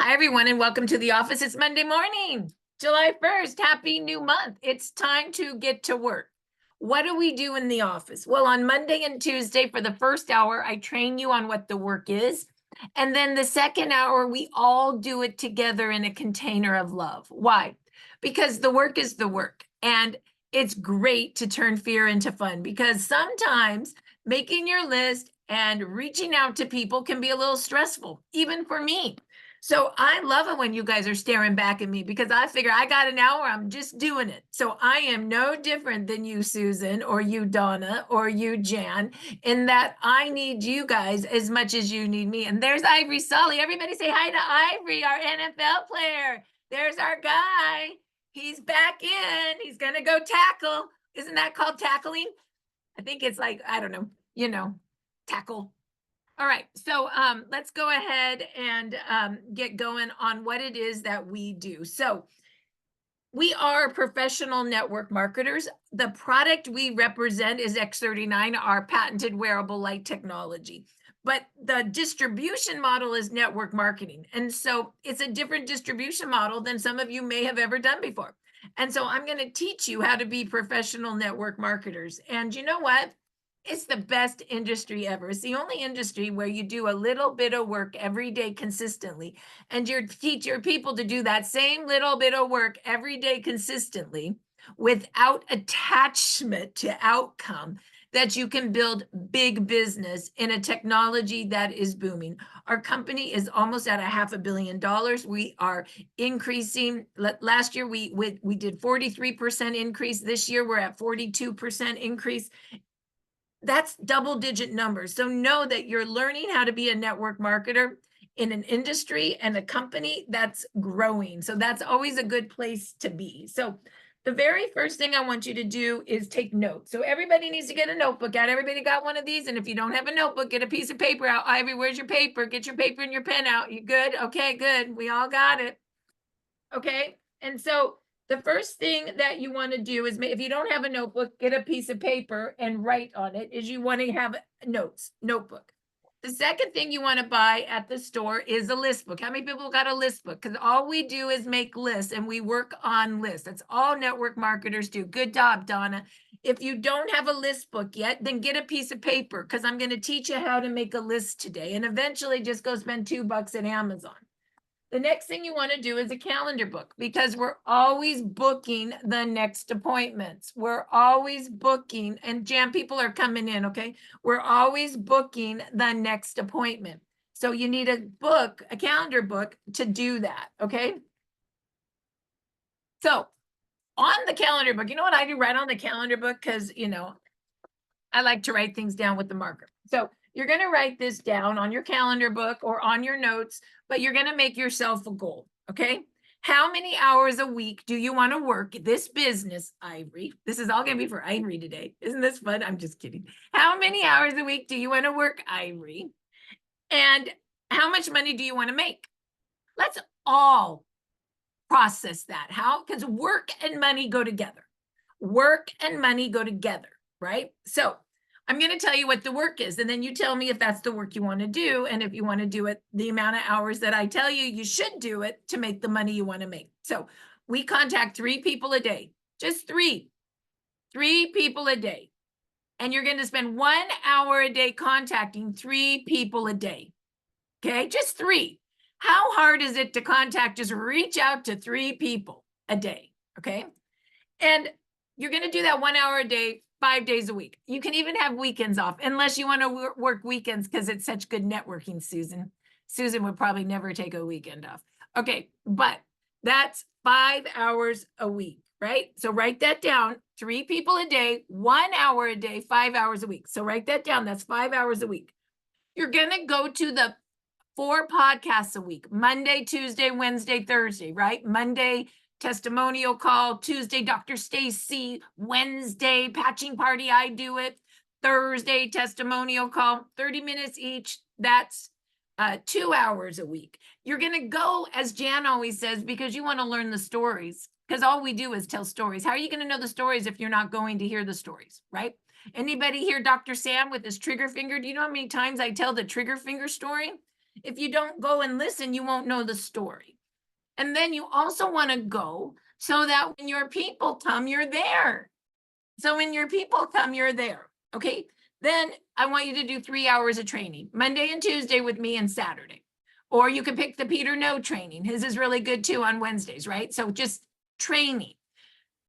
Hi, everyone, and welcome to the office. It's Monday morning, July 1st. Happy new month. It's time to get to work. What do we do in the office? Well, on Monday and Tuesday, for the first hour, I train you on what the work is. And then the second hour, we all do it together in a container of love. Why? Because the work is the work. And it's great to turn fear into fun because sometimes making your list and reaching out to people can be a little stressful, even for me. So I love it when you guys are staring back at me because I figure I got an hour, I'm just doing it. So I am no different than you, Susan, or you, Donna, or you, Jan, in that I need you guys as much as you need me. And there's Ivory Sully. Everybody say hi to Ivory, our NFL player. There's our guy. He's back in. He's going to go tackle. Isn't that called tackling? I think it's like, I don't know, tackle. All right, so let's go ahead and get going on what it is that we do. So we are professional network marketers. The product we represent is X39, our patented wearable light technology. But the distribution model is network marketing. And so it's a different distribution model than some of you may have ever done before. And so I'm going to teach you how to be professional network marketers. And you know what? It's the best industry ever. It's the only industry where you do a little bit of work every day consistently, and you teach your people to do that same little bit of work every day consistently without attachment to outcome, that you can build big business in a technology that is booming. Our company is almost at $500 million. We are increasing. Last year, we did 43% increase. This year, we're at 42% increase. That's double-digit numbers. So know that you're learning how to be a network marketer in an industry and a company that's growing. So that's always a good place to be. So the very first thing I want you to do is take notes. So everybody needs to get a notebook out. Everybody got one of these? And if you don't have a notebook, get a piece of paper out. Ivy, where's your paper? Get your paper and your pen out. You good? Okay, good. We all got it. Okay. And so the first thing that you want to do is, if you don't have a notebook, get a piece of paper and write on it, is you want to have notebook. The second thing you want to buy at the store is a list book. How many people got a list book? Because all we do is make lists and we work on lists. That's all network marketers do. Good job, Donna. If you don't have a list book yet, then get a piece of paper because I'm going to teach you how to make a list today. And eventually just go spend $2 at Amazon. The next thing you want to do is a calendar book because we're always booking the next appointments. We're always booking, and Jan, people are coming in, okay? We're always booking the next appointment. So you need a calendar book to do that, okay? So on the calendar book, you know what I do right on the calendar book? Because, I like to write things down with the marker. So you're going to write this down on your calendar book or on your notes, but you're going to make yourself a goal, okay? How many hours a week do you want to work this business, Ivory? This is all going to be for Ivory today. Isn't this fun? I'm just kidding. How many hours a week do you want to work, Ivory? And how much money do you want to make? Let's all process that. How? Because work and money go together. Work and money go together, right? So I'm going to tell you what the work is, and then you tell me if that's the work you want to do, and if you want to do it the amount of hours that I tell you, you should do it to make the money you want to make. So we contact 3 people a day, just 3 people a day. And you're going to spend 1 hour a day contacting 3 people a day. Okay, just 3. How hard is it to contact, just reach out to 3 people a day, okay? And you're going to do that 1 hour a day, 5 days a week. You can even have weekends off, unless you want to work weekends because it's such good networking, Susan. Susan would probably never take a weekend off. Okay, but that's 5 hours a week, right? So write that down. 3 people a day, 1 hour a day, 5 hours a week. So write that down. That's 5 hours a week. You're going to go to the 4 podcasts a week, Monday, Tuesday, Wednesday, Thursday, right? Monday, testimonial call. Tuesday, Dr. Stacy. Wednesday, patching party, I do it. Thursday, testimonial call, 30 minutes each. That's 2 hours a week. You're going to go, as Jan always says, because you want to learn the stories, because all we do is tell stories. How are you going to know the stories if you're not going to hear the stories, right? Anybody hear Dr. Sam with his trigger finger? Do you know how many times I tell the trigger finger story? If you don't go and listen, you won't know the story. And then you also want to go so that when your people come, you're there. So when your people come, you're there. Okay. Then I want you to do 3 hours of training, Monday and Tuesday with me and Saturday. Or you can pick the Peter No training. His is really good too on Wednesdays, right? So just training.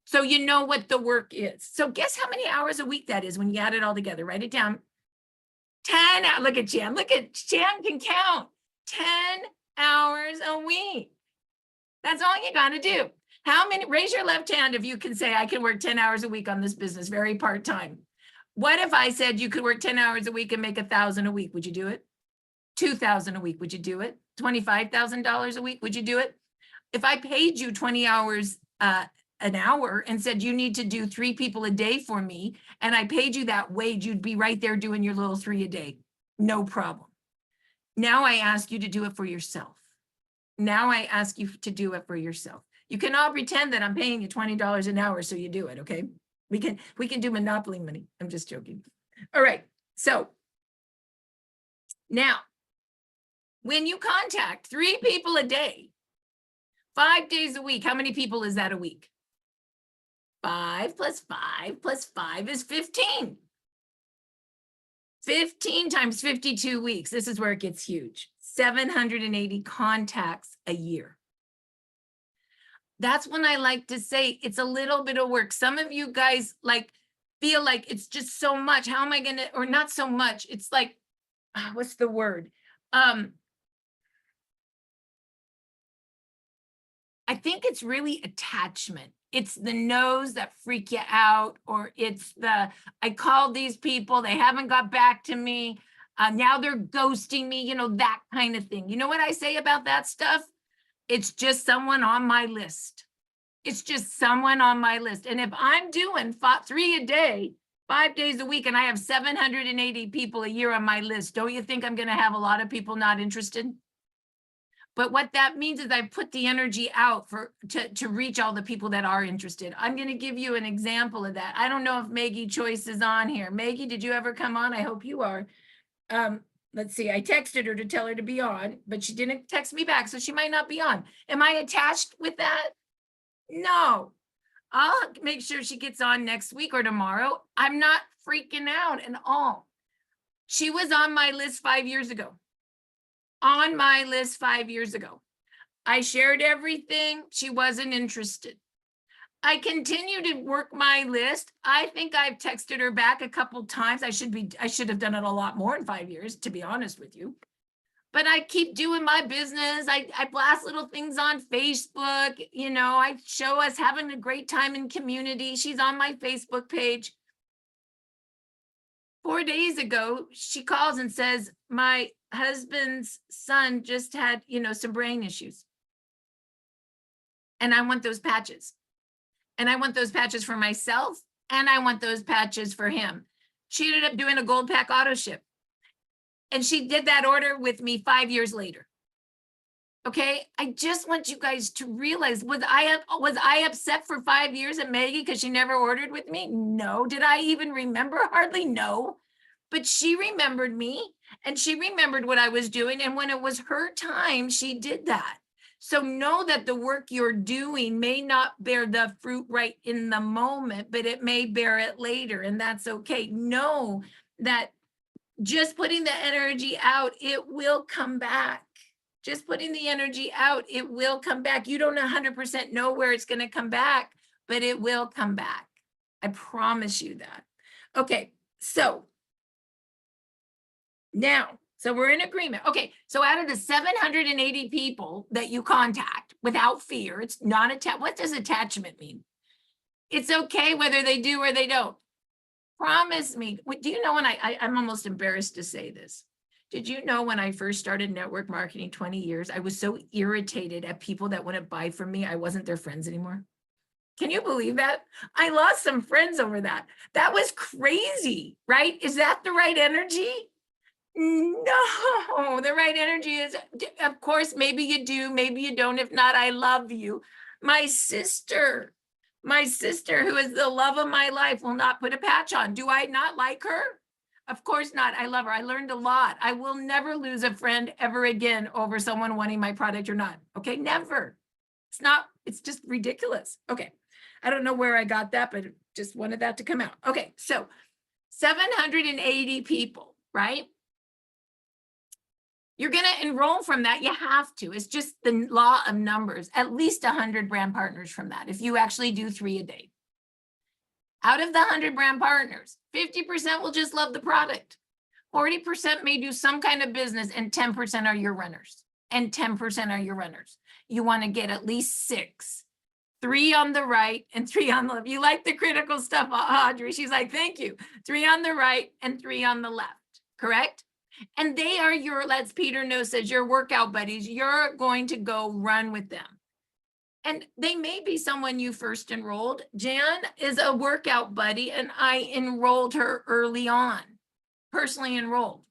So you know what the work is. So guess how many hours a week that is when you add it all together. Write it down. 10. Look at Jan. Look at Jan can count. 10 hours a week. That's all you got to do. How many? Raise your left hand if you can say I can work 10 hours a week on this business, very part-time. What if I said you could work 10 hours a week and make $1,000 a week? Would you do it? 2,000 a week? Would you do it? $25,000 a week? Would you do it? If I paid you 20 hours an hour and said you need to do 3 people a day for me, and I paid you that wage, you'd be right there doing your little 3 a day. No problem. Now I ask you to do it for yourself. Now I ask you to do it for yourself. You can all pretend that I'm paying you $20 an hour, so you do it, okay? We can do Monopoly money. I'm just joking. All right, so now, when you contact 3 people a day, 5 days a week, how many people is that a week? 5 plus 5 plus 5 is 15. 15 times 52 weeks. This is where it gets huge. 780 contacts a year. That's when I like to say it's a little bit of work. Some of you guys feel like it's just so much. How am I going to, or not so much. It's like, what's the word? I think it's really attachment. It's the no's that freak you out, or it's I called these people, they haven't got back to me. Now they're ghosting me, that kind of thing. You know what I say about that stuff? It's just someone on my list. It's just someone on my list. And if I'm doing 3 a day, 5 days a week, and I have 780 people a year on my list, don't you think I'm going to have a lot of people not interested? But what that means is I put the energy out to reach all the people that are interested. I'm going to give you an example of that. I don't know if Maggie Choice is on here. Maggie, did you ever come on? I hope you are. Let's see. I texted her to tell her to be on, but she didn't text me back, so she might not be on. Am I attached with that? No. I'll make sure she gets on next week or tomorrow. I'm not freaking out at all. She was on my list 5 years ago. On my list 5 years ago. I shared everything. She wasn't interested. I continue to work my list. I think I've texted her back a couple times. I should have done it a lot more in 5 years, to be honest with you. But I keep doing my business. I blast little things on Facebook. I show us having a great time in community. She's on my Facebook page. 4 days ago, she calls and says, my husband's son just had, some brain issues. And I want those patches. And I want those patches for myself, and I want those patches for him. She ended up doing a gold pack auto ship. And she did that order with me 5 years later. Okay, I just want you guys to realize, was I upset for 5 years at Maggie because she never ordered with me? No. Did I even remember? Hardly no. But she remembered me, and she remembered what I was doing. And when it was her time, she did that. So know that the work you're doing may not bear the fruit right in the moment, but it may bear it later, and that's okay. Know that just putting the energy out, it will come back. Just putting the energy out, it will come back. You don't 100% know where it's going to come back, but it will come back. I promise you that. Okay, so now, so we're in agreement. Okay, so out of the 780 people that you contact without fear, it's not attached. What does attachment mean? It's okay whether they do or they don't. Promise me. Do you know when I'm almost embarrassed to say this. Did you know when I first started network marketing 20 years, I was so irritated at people that wouldn't buy from me, I wasn't their friends anymore? Can you believe that? I lost some friends over that. That was crazy, right? Is that the right energy? No, the right energy is, of course, maybe you do, maybe you don't. If not, I love you. My sister, who is the love of my life, will not put a patch on. Do I not like her? Of course not. I love her. I learned a lot. I will never lose a friend ever again over someone wanting my product or not. Okay, never. It's just ridiculous. Okay. I don't know where I got that, but just wanted that to come out. Okay, so 780 people, right? You're going to enroll from that. You have to. It's just the law of numbers, at least 100 brand partners from that, if you actually do 3 a day. Out of the 100 brand partners, 50% will just love the product. 40% may do some kind of business, and 10% are your runners. And 10% are your runners. You want to get at least 6. 3 on the right and 3 on the left. You like the critical stuff, Audrey. She's like, thank you. 3 on the right and 3 on the left, correct? And they are your, let's Peter know says, your workout buddies. You're going to go run with them. And they may be someone you first enrolled. Jan is a workout buddy, and I enrolled her early on, personally enrolled.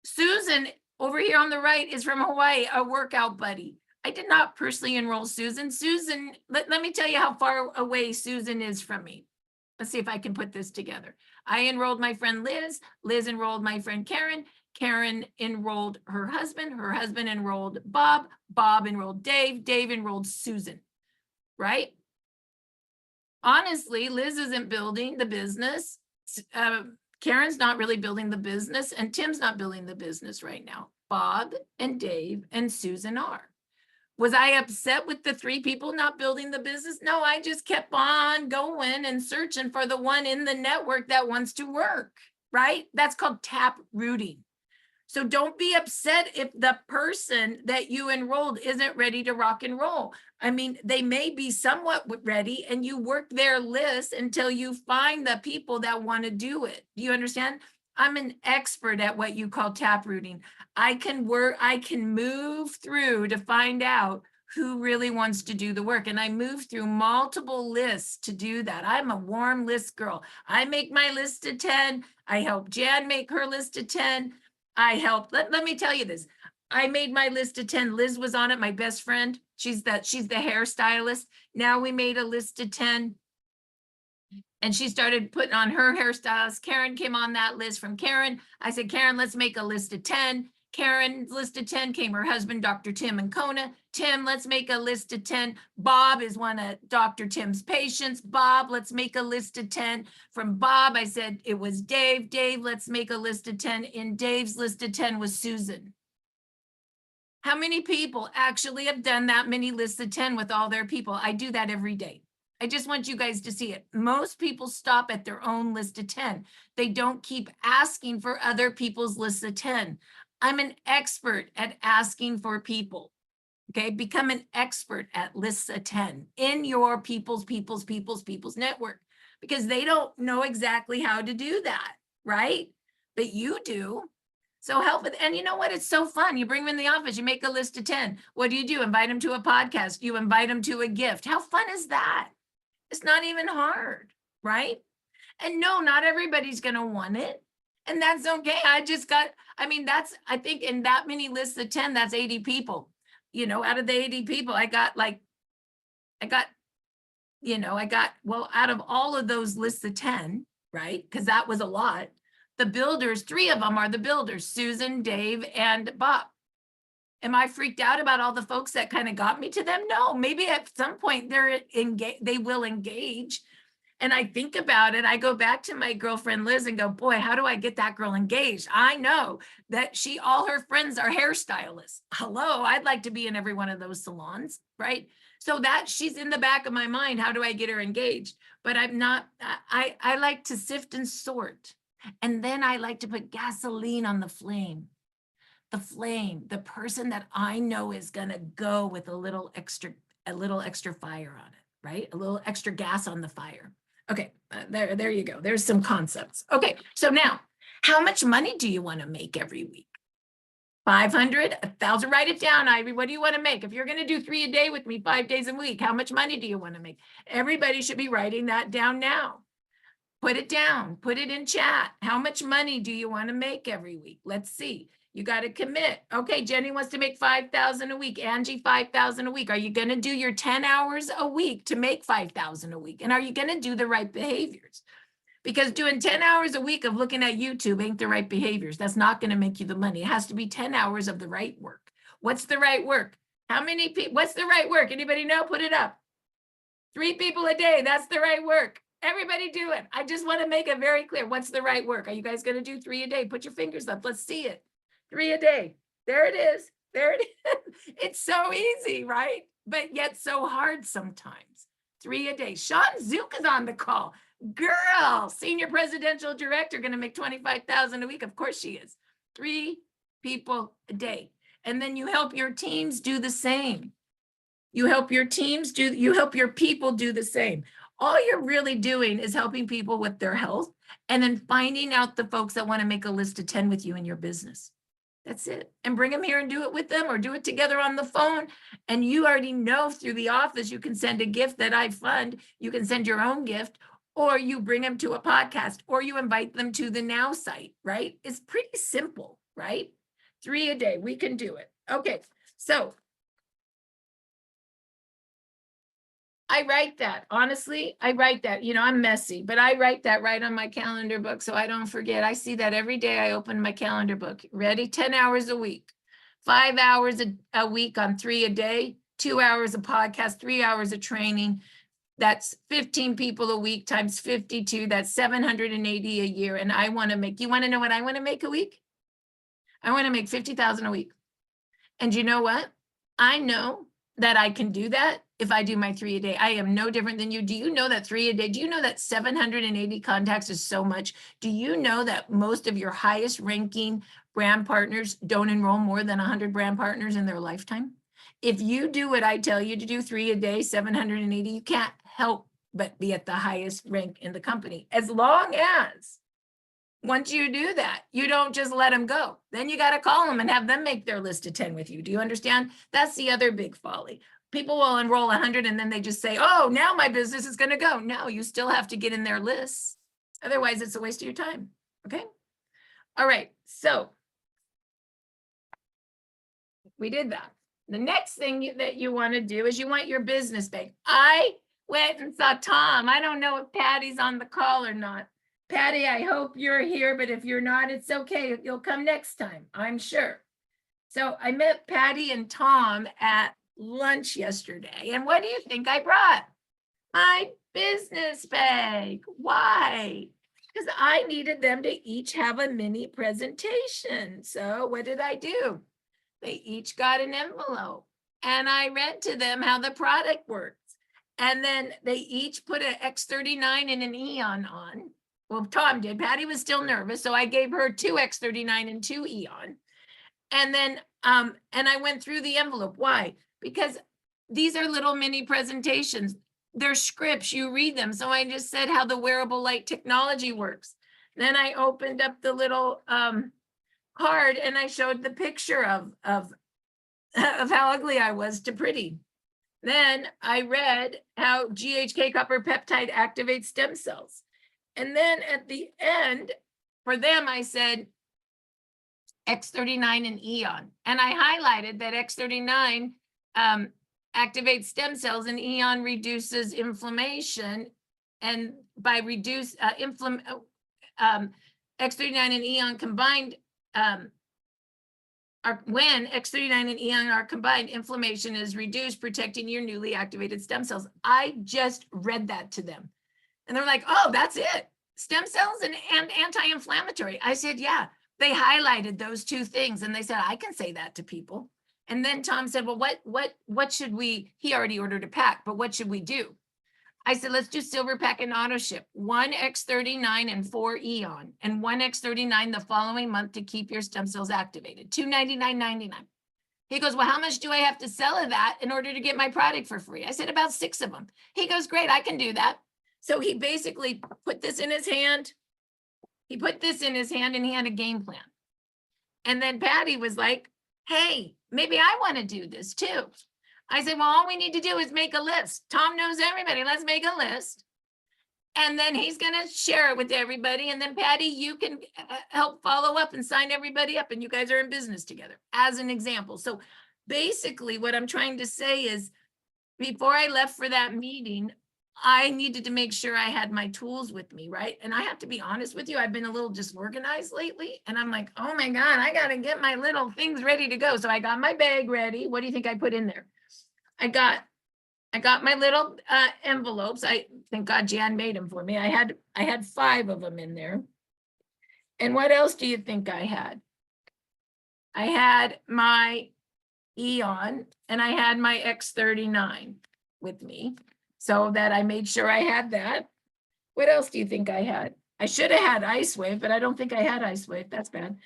Susan over here on the right is from Hawaii, a workout buddy. I did not personally enroll Susan. Susan, let me tell you how far away Susan is from me. Let's see if I can put this together. I enrolled my friend Liz. Liz enrolled my friend Karen. Karen enrolled her husband. Her husband enrolled Bob. Bob enrolled Dave. Dave enrolled Susan, right? Honestly, Liz isn't building the business. Karen's not really building the business, and Tim's not building the business right now. Bob and Dave and Susan are. Was I upset with the 3 people not building the business? No, I just kept on going and searching for the one in the network that wants to work, right? That's called tap rooting. So don't be upset if the person that you enrolled isn't ready to rock and roll. I mean, they may be somewhat ready, and you work their list until you find the people that want to do it. Do you understand? I'm an expert at what you call tap rooting. I can move through to find out who really wants to do the work. And I move through multiple lists to do that. I'm a warm list girl. I make my list of 10. I help Jan make her list of 10. Let me tell you this. I made my list of 10. Liz was on it, my best friend. She's the hairstylist. Now we made a list of 10. And she started putting on her hairstylist. Karen came on that list from Karen. I said, Karen, let's make a list of 10. Karen's list of 10 came her husband, Dr. Tim and Kona. Tim, let's make a list of 10. Bob is one of Dr. Tim's patients. Bob, let's make a list of 10. From Bob, I said it was Dave. Dave, let's make a list of 10. In Dave's list of 10 was Susan. How many people actually have done that many lists of 10 with all their people? I do that every day. I just want you guys to see it. Most people stop at their own list of 10. They don't keep asking for other people's lists of 10. I'm an expert at asking for people. Okay, become an expert at lists of 10 in your people's network, because they don't know exactly how to do that, right? But you do. So help with, and you know what? It's so fun. You bring them in the office, you make a list of 10. What do? Invite them to a podcast. You invite them to a gift. How fun is that? It's not even hard, right? And no, not everybody's going to want it. And that's okay. I think in that many lists of 10, that's 80 people. You know, out of the 80 people, out of all of those lists of 10, right? Because that was a lot. The builders, 3 of them are the builders, Susan, Dave, and Bob. Am I freaked out about all the folks that kind of got me to them? No, maybe at some point they will engage. And I think about it. I go back to my girlfriend Liz and go, boy, how do I get that girl engaged? I know that all her friends are hairstylists. Hello, I'd like to be in every one of those salons, right? So that she's in the back of my mind. How do I get her engaged? But I'm not, I like to sift and sort. And then I like to put gasoline on the flame. The person that I know is going to go with a little extra fire on it, right? A little extra gas on the fire. Okay, there you go. There's some concepts. Okay, so now, how much money do you want to make every week? 500, 1,000, write it down, Ivy. What do you want to make? If you're going to do 3 a day with me, 5 days a week, how much money do you want to make? Everybody should be writing that down now. Put it down, put it in chat. How much money do you want to make every week? Let's see. You got to commit. Okay, Jenny wants to make 5,000 a week. Angie, 5,000 a week. Are you going to do your 10 hours a week to make 5,000 a week? And are you going to do the right behaviors? Because doing 10 hours a week of looking at YouTube ain't the right behaviors. That's not going to make you the money. It has to be 10 hours of the right work. What's the right work? How many people? What's the right work? Anybody know? Put it up. 3 people a day. That's the right work. Everybody do it. I just want to make it very clear. What's the right work? Are you guys going to do 3 a day? Put your fingers up. Let's see it. 3 a day. There it is. There it is. It's so easy, right? But yet so hard sometimes. 3 a day. Sean Zook is on the call. Girl, senior presidential director, going to make $25,000 a week. Of course she is. 3 people a day. And then you help your teams do the same. You help your teams do, you help your people do the same. All you're really doing is helping people with their health and then finding out the folks that want to make a list of 10 with you in your business. That's it. And bring them here and do it with them or do it together on the phone. And you already know through the office, you can send a gift that I fund. You can send your own gift, or you bring them to a podcast, or you invite them to the Now site, right? It's pretty simple, right? 3 a day. We can do it. Okay. So I write that. Honestly, I write that. You know, I'm messy, but I write that right on my calendar book so I don't forget. I see that every day I open my calendar book. Ready? 10 hours a week, 5 hours a week on 3 a day, 2 hours of podcast, 3 hours of training. That's 15 people a week times 52. That's 780 a year. And I want to make, you want to know what I want to make a week? I want to make 50,000 a week. And you know what? I know that I can do that if I do my 3 a day. I am no different than you. Do you know that 3 a day? Do you know that 780 contacts is so much? Do you know that most of your highest ranking brand partners don't enroll more than 100 brand partners in their lifetime? If you do what I tell you to do, 3 a day, 780, you can't help but be at the highest rank in the company. As long as once you do that, you don't just let them go. Then you got to call them and have them make their list of 10 with you. Do you understand? That's the other big folly. People will enroll 100 and then they just say, oh, now my business is going to go. No, you still have to get in their lists. Otherwise, it's a waste of your time. Okay. All right. So we did that. The next thing that you want to do is you want your business bank. I went and saw Tom. I don't know if Patty's on the call or not. Patty, I hope you're here, but if you're not, it's okay. You'll come next time, I'm sure. So I met Patty and Tom at lunch yesterday. And what do you think I brought? My business bag. Why? Because I needed them to each have a mini presentation. So what did I do? They each got an envelope and I read to them how the product works. And then they each put an X39 and an Eon on. Well, Tom did. Patty was still nervous, so I gave her 2 X39 and 2 Eon. And then, and I went through the envelope. Why? Because these are little mini presentations. They're scripts. You read them. So I just said how the wearable light technology works. Then I opened up the little card and I showed the picture of how ugly I was to pretty. Then I read how GHK copper peptide activates stem cells. And then at the end, for them, I said X39 and Eon. And I highlighted that X39 activates stem cells and Eon reduces inflammation. And by X39 and Eon combined, when X39 and Eon are combined, inflammation is reduced, protecting your newly activated stem cells. I just read that to them. And they're like, oh, that's it. Stem cells and anti-inflammatory. I said, yeah, they highlighted those 2 things. And they said, I can say that to people. And then Tom said, well, what should we, he already ordered a pack, but what should we do? I said, let's do silver pack and auto ship, 1 X39 and 4 Eon, and 1 X39 the following month to keep your stem cells activated, $299.99. He goes, well, how much do I have to sell of that in order to get my product for free? I said, about 6 of them. He goes, great, I can do that. So he basically put this in his hand. He put this in his hand and he had a game plan. And then Patty was like, hey, maybe I want to do this too. I said, well, all we need to do is make a list. Tom knows everybody. Let's make a list. And then he's going to share it with everybody. And then Patty, you can help follow up and sign everybody up. And you guys are in business together as an example. So basically what I'm trying to say is before I left for that meeting, I needed to make sure I had my tools with me, right? And I have to be honest with you, I've been a little disorganized lately. And I'm like, oh my God, I got to get my little things ready to go. So I got my bag ready. What do you think I put in there? I got my little envelopes. Thank God Jan made them for me. I had 5 of them in there. And what else do you think I had? I had my Eon and I had my X39 with me, so that I made sure I had that. What else do you think I had? I should have had IceWave, but I don't think I had IceWave. That's bad.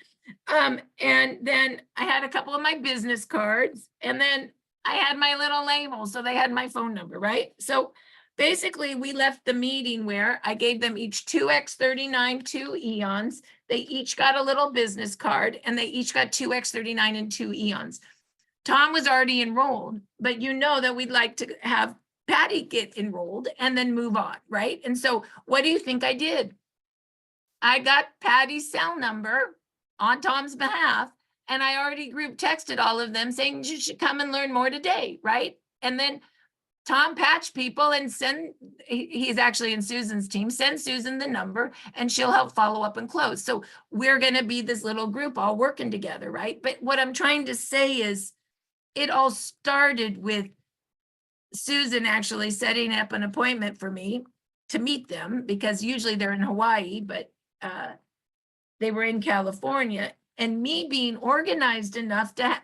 And then I had a couple of my business cards, and then I had my little labels, so they had my phone number, right? So basically, we left the meeting where I gave them each 2 X39, 2 Eons. They each got a little business card, and they each got 2 X39 and 2 Eons. Tom was already enrolled, but you know that we'd like to have Patty get enrolled and then move on, right? And so what do you think I did? I got Patty's cell number on Tom's behalf, and I already group texted all of them saying you should come and learn more today, right? And then Tom patched people and he's actually in Susan's team, send Susan the number and she'll help follow up and close. So we're going to be this little group all working together, right? But what I'm trying to say is it all started with Susan actually setting up an appointment for me to meet them, because usually they're in Hawaii, but they were in California, and me being organized enough to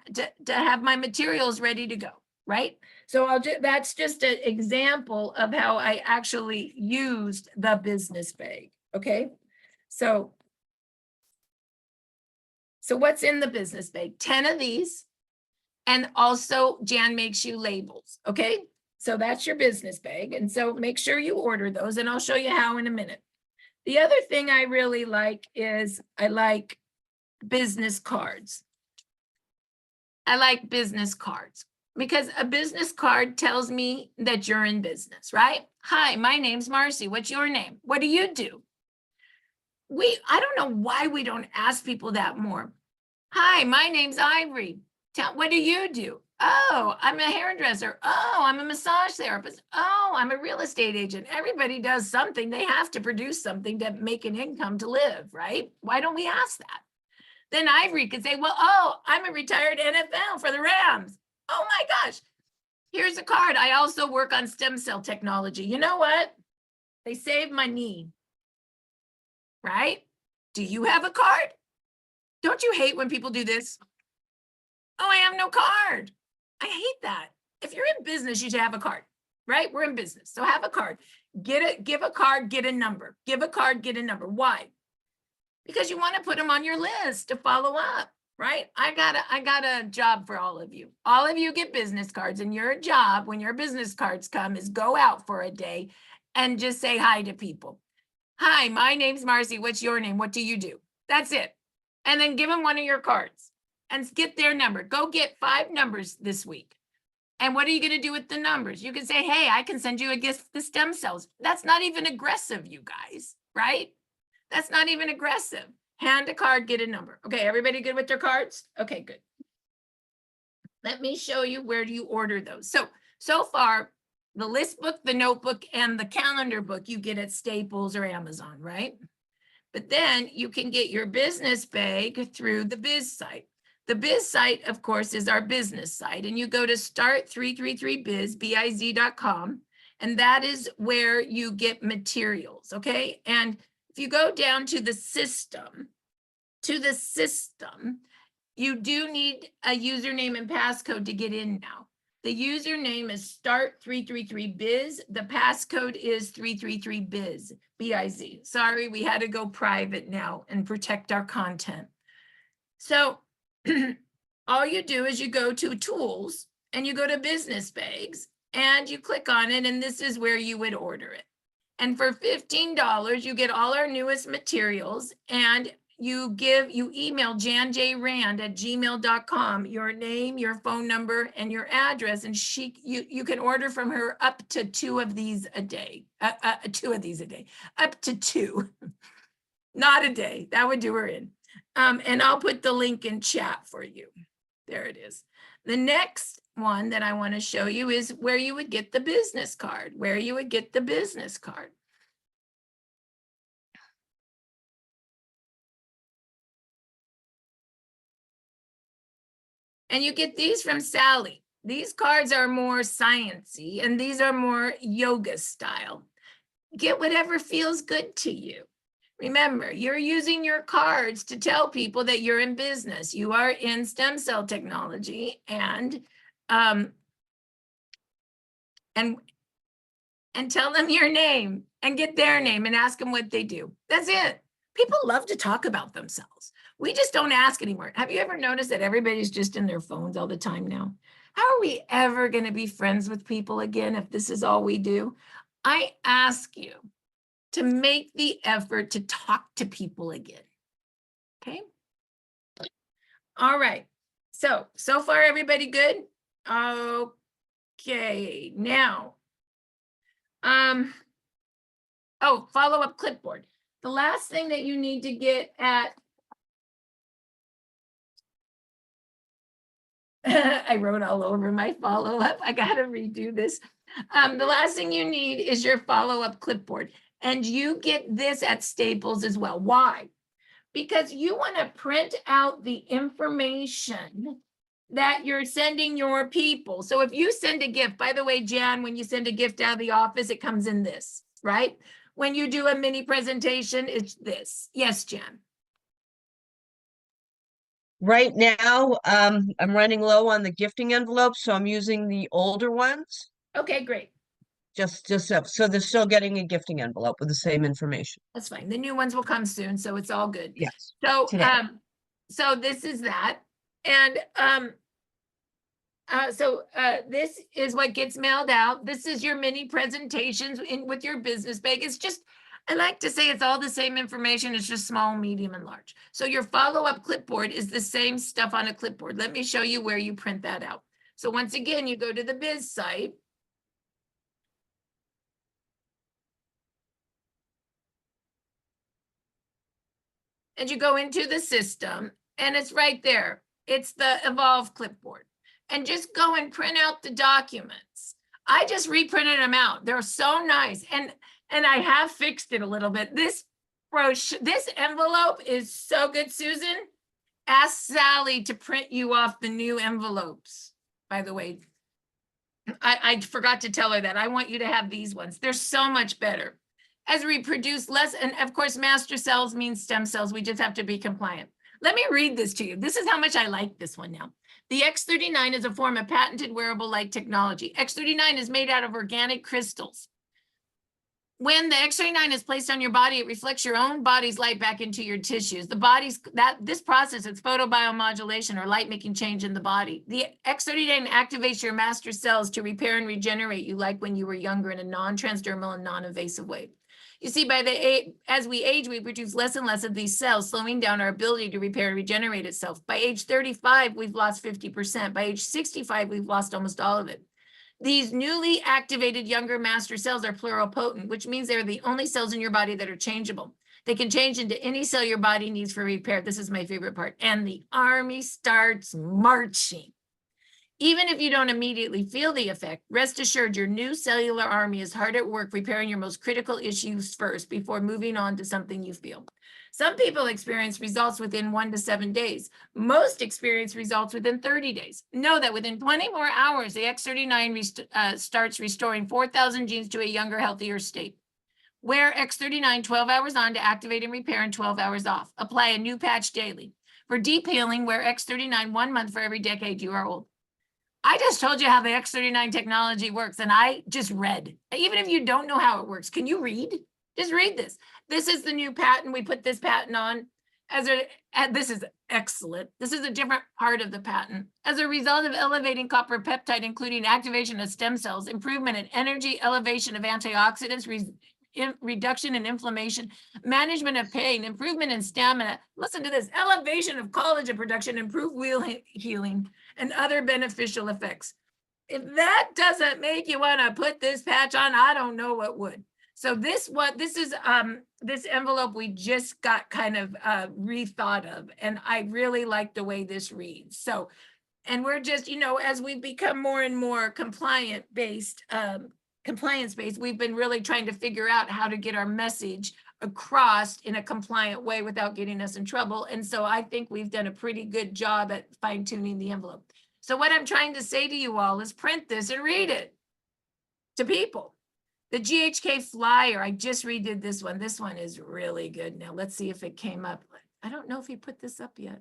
have my materials ready to go, right? So that's just an example of how I actually used the business bag, okay? So what's in the business bag? 10 of these. And also Jan makes you labels, okay? So that's your business bag. And so make sure you order those, and I'll show you how in a minute. The other thing I really like is I like business cards. I like business cards because a business card tells me that you're in business, right? Hi, my name's Marci. What's your name? What do you do? I don't know why we don't ask people that more. Hi, my name's Ivory. What do you do? Oh, I'm a hairdresser. Oh, I'm a massage therapist. Oh, I'm a real estate agent. Everybody does something. They have to produce something to make an income to live, right? Why don't we ask that? Then Ivory could say, well, oh, I'm a retired NFL for the Rams. Oh my gosh, here's a card. I also work on stem cell technology. You know what? They saved my knee, right? Do you have a card? Don't you hate when people do this? Oh, I have no card. I hate that. If you're in business, you should have a card, right? We're in business, so have a card. Give a card, get a number. Give a card, get a number. Why? Because you want to put them on your list to follow up, right? I got a job for all of you. All of you get business cards, and your job when your business cards come is go out for a day and just say hi to people. Hi, my name's Marci. What's your name? What do you do? That's it. And then give them one of your cards and get their number. Go get 5 numbers this week. And what are you going to do with the numbers? You can say, hey, I can send you a gift to stem cells. That's not even aggressive, you guys, right? That's not even aggressive. Hand a card, get a number. Okay, everybody good with their cards? Okay, good. Let me show you where do you order those. So far, the list book, the notebook, and the calendar book you get at Staples or Amazon, right? But then you can get your business bag through the Biz site. The Biz site, of course, is our business site, and you go to start333biz.com, and that is where you get materials, okay? And if you go down to the system, you do need a username and passcode to get in now. The username is start333biz. The passcode is 333biz, B-I-Z. Sorry, we had to go private now and protect our content. So all you do is you go to tools and you go to business bags and you click on it, and this is where you would order it. And for $15, you get all our newest materials, and you email janjrand@gmail.com your name, your phone number, and your address, and you can order from her up to 2 of these a day. 2 of these a day, up to 2, not a day. That would do her in. And I'll put the link in chat for you. There it is. The next one that I want to show you is where you would get the business card, where you would get the business card. And you get these from Sally. These cards are more sciencey and these are more yoga style. Get whatever feels good to you. Remember, you're using your cards to tell people that you're in business. You are in stem cell technology and tell them your name and get their name and ask them what they do. That's it. People love to talk about themselves. We just don't ask anymore. Have you ever noticed that everybody's just in their phones all the time now? How are we ever going to be friends with people again if this is all we do? I ask you to make the effort to talk to people again. Okay? All right. So far, everybody good? Okay, now, follow-up clipboard. The last thing that you need to get at, I wrote all over my follow-up. I got to redo this. The last thing you need is your follow-up clipboard. And you get this at Staples as well. Why? Because you want to print out the information that you're sending your people. So if you send a gift, by the way, Jan, when you send a gift out of the office, it comes in this, right? When you do a mini presentation, it's this. Yes, Jan. Right now, I'm running low on the gifting envelopes, so I'm using the older ones. Okay, great. Just so they're still getting a gifting envelope with the same information. That's fine. The new ones will come soon, so it's all good. Yes. So, today. so this is that. And this is what gets mailed out. This is your mini presentations with your business bag. It's just, I like to say it's all the same information. It's just small, medium, and large. So your follow-up clipboard is the same stuff on a clipboard. Let me show you where you print that out. So once again, you go to the biz site. And you go into the system and it's right there. It's the Evolve clipboard. And just go and print out the documents. I just reprinted them out. They're so nice. And I have fixed it a little bit. This envelope is so good, Susan. Ask Sally to print you off the new envelopes. By the way, I forgot to tell her that. I want you to have these ones. They're so much better. As we produce less, and of course, master cells means stem cells. We just have to be compliant. Let me read this to you. This is how much I like this one now. The X39 is a form of patented wearable light technology. X39 is made out of organic crystals. When the X39 is placed on your body, it reflects your own body's light back into your tissues. This process is photobiomodulation, or light making change in the body. The X39 activates your master cells to repair and regenerate you like when you were younger in a non-transdermal and non-invasive way. You see, as we age, we produce less and less of these cells, slowing down our ability to repair and regenerate itself. By age 35, we've lost 50%. By age 65, we've lost almost all of it. These newly activated younger master cells are pluripotent, which means they're the only cells in your body that are changeable. They can change into any cell your body needs for repair. This is my favorite part. And the army starts marching. Even if you don't immediately feel the effect, rest assured your new cellular army is hard at work repairing your most critical issues first before moving on to something you feel. Some people experience results within 1 to 7 days. Most experience results within 30 days. Know that within 24 hours, the X39 starts restoring 4,000 genes to a younger, healthier state. Wear X39 12 hours on to activate and repair and 12 hours off. Apply a new patch daily. For deep healing, wear X39 1 month for every decade you are old. I just told you how the X39 technology works, and I just read. Even if you don't know how it works, can you read? Just read this. This is the new patent. We put this patent on this is excellent. This is a different part of the patent. As a result of elevating copper peptide, including activation of stem cells, improvement in energy, elevation of antioxidants, reduction in inflammation, management of pain, improvement in stamina. Listen to this: elevation of collagen production, improved wheel healing, and other beneficial effects. If that doesn't make you want to put this patch on, I don't know what would. So this envelope we just got kind of rethought of, and I really like the way this reads. So And we're just, as we become more and more compliance based, we've been really trying to figure out how to get our message across in a compliant way without getting us in trouble. And so I think we've done a pretty good job at fine tuning the envelope. So what I'm trying to say to you all is print this and read it to people. The GHK flyer, I just redid this one. This one is really good. Now let's see if it came up. I don't know if he put this up yet.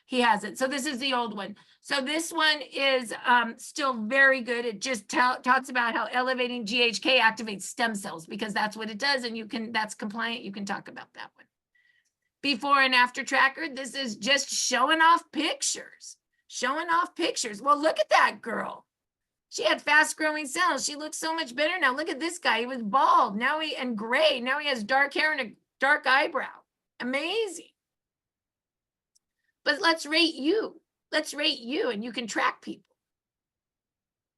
He hasn't. So this is the old one. So this one is still very good. It just talks about how elevating GHK activates stem cells, because that's what it does. And that's compliant. You can talk about that one. Before and after tracker. This is just showing off pictures. Showing off pictures. Well, look at that girl. She had fast growing cells. She looks so much better now. Look at this guy. He was bald. Now and gray. Now he has dark hair and a dark eyebrow. Amazing. But let's rate you. Let's rate you, and you can track people.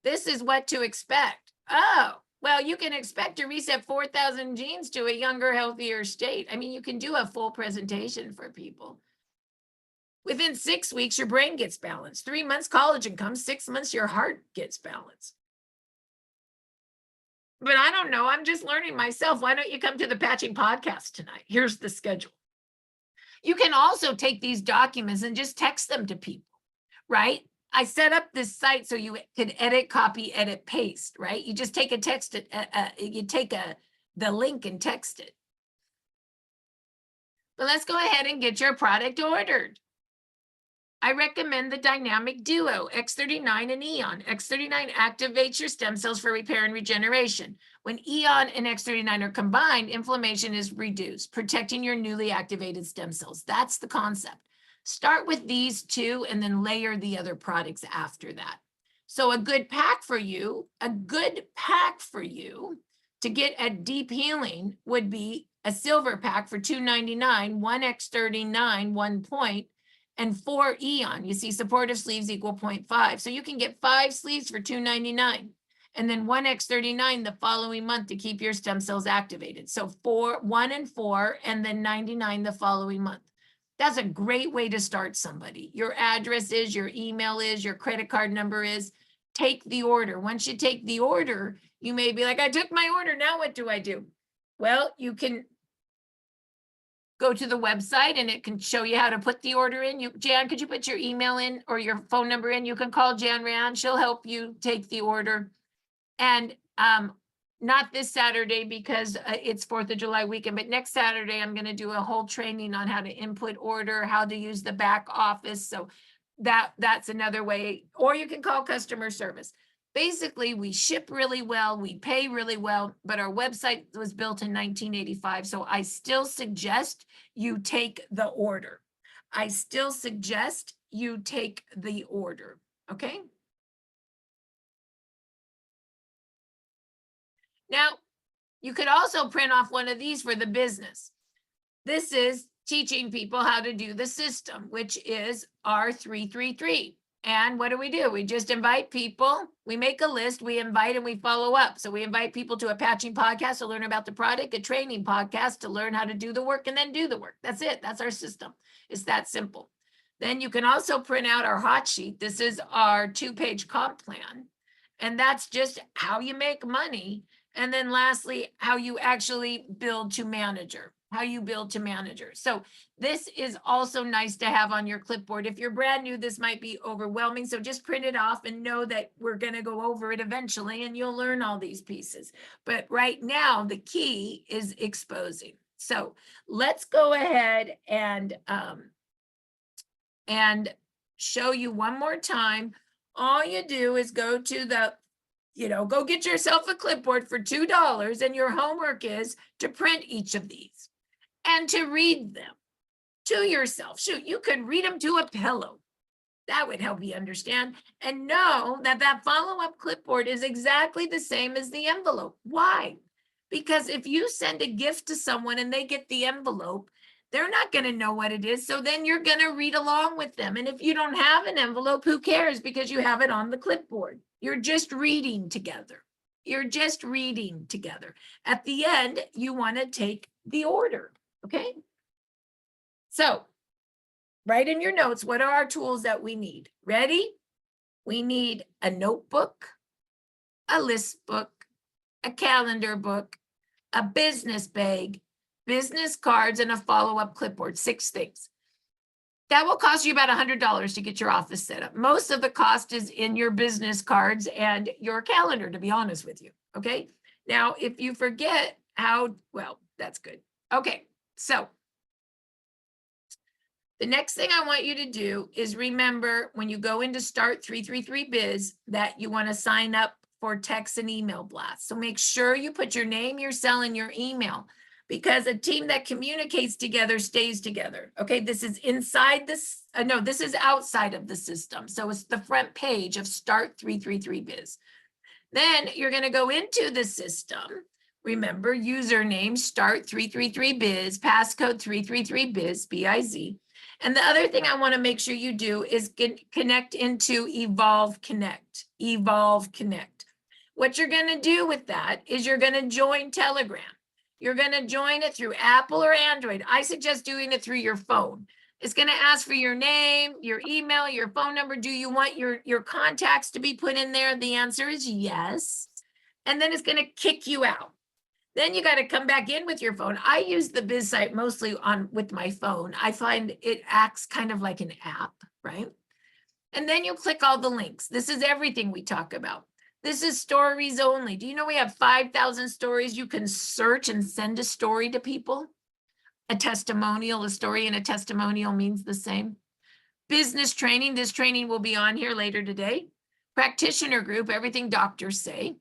This is what to expect. Oh, well, you can expect to reset 4,000 genes to a younger, healthier state. I mean, you can do a full presentation for people. Within 6 weeks, your brain gets balanced. 3 months, collagen comes. 6 months, your heart gets balanced. But I don't know. I'm just learning myself. Why don't you come to the Patching podcast tonight? Here's the schedule. You can also take these documents and just text them to people, right? I set up this site so you could edit, copy, edit, paste, right? You just take a text, you take the link and text it. But let's go ahead and get your product ordered. I recommend the dynamic duo, X39 and Eon. X39 activates your stem cells for repair and regeneration. When Eon and X39 are combined, inflammation is reduced, protecting your newly activated stem cells. That's the concept. Start with these two and then layer the other products after that. So a good pack for you to get a deep healing would be a silver pack for $2.99, 1 X39, 1 point, and 4 Eon. You see, supportive sleeves equal 0.5. So you can get 5 sleeves for $2.99, and then 1 X39 the following month to keep your stem cells activated. So 1 and 4, and then 99 the following month. That's a great way to start somebody. Your address is, your email is, your credit card number is. Take the order. Once you take the order, you may be like, I took my order. Now what do I do? Well, you can go to the website and it can show you how to put the order in. Jan, could you put your email in or your phone number in? You can call Jan Rand. She'll help you take the order. And not this Saturday because it's 4th of July weekend, but next Saturday, I'm going to do a whole training on how to input order, how to use the back office. So that's another way, or you can call customer service. Basically, we ship really well, we pay really well, but our website was built in 1985. So I still suggest you take the order. I still suggest you take the order, okay? Now, you could also print off one of these for the business. This is teaching people how to do the system, which is R333. And what do? We just invite people, we make a list, we invite and we follow up. So we invite people to a patching podcast to learn about the product, a training podcast to learn how to do the work and then do the work. That's it. That's our system. It's that simple. Then you can also print out our hot sheet. This is our 2-page comp plan. And that's just how you make money. And then lastly, how you actually build to manager, So this is also nice to have on your clipboard. If you're brand new, this might be overwhelming. So just print it off and know that we're going to go over it eventually and you'll learn all these pieces. But right now, the key is exposing. So let's go ahead and show you one more time. All you do is go to go get yourself a clipboard for $2, and your homework is to print each of these and to read them to yourself. Shoot, you could read them to a pillow. That would help you understand. And know that that follow-up clipboard is exactly the same as the envelope. Why? Because if you send a gift to someone and they get the envelope, they're not going to know what it is. So then you're going to read along with them. And if you don't have an envelope, who cares? Because you have it on the clipboard. You're just reading together. At the end, you want to take the order. Okay. So write in your notes, what are our tools that we need? Ready? We need a notebook, a list book, a calendar book, a business bag, business cards, and a follow-up clipboard, 6 things. That will cost you about $100 to get your office set up. Most of the cost is in your business cards and your calendar, to be honest with you, okay? Now, if you forget how, well, that's good. Okay, so the next thing I want you to do is remember when you go into Start 333 Biz that you want to sign up for text and email blasts. So make sure you put your name, your cell, and your email, because a team that communicates together stays together. Okay, this is inside this, no, this is outside of the system. So it's the front page of Start 333 Biz. Then you're going to go into the system. Remember, username Start 333 Biz, passcode 333 Biz, B-I-Z. And the other thing I want to make sure you do is connect into Evolve Connect. Evolve Connect. What you're going to do with that is you're going to join Telegram. You're going to join it through Apple or Android. I suggest doing it through your phone. It's going to ask for your name, your email, your phone number. Do you want your contacts to be put in there? The answer is yes. And then it's going to kick you out. Then you got to come back in with your phone. I use the Biz site mostly with my phone. I find it acts kind of like an app, right? And then you click all the links. This is everything we talk about. This is stories only. Do you know we have 5,000 stories? You can search and send a story to people. A testimonial, a story and a testimonial means the same. Business training, this training will be on here later today. Practitioner group, everything doctors say.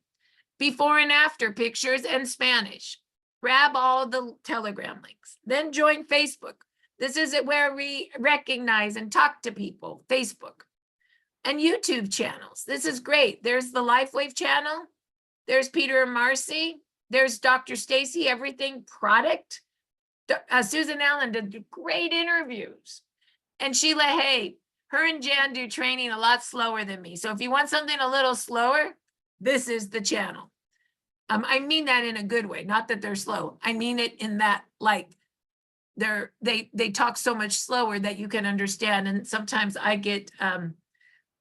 Before and after pictures and Spanish. Grab all the Telegram links. Then join Facebook. This is where we recognize and talk to people, Facebook. And YouTube channels. This is great. There's the LifeWave channel. There's Peter and Marci. There's Dr. Stacy, Everything Product. Susan Allen did great interviews. And Sheila Hay, her and Jan do training a lot slower than me. So if you want something a little slower, this is the channel. I mean that in a good way, not that they're slow. I mean it in that, like, they talk so much slower that you can understand. And sometimes I get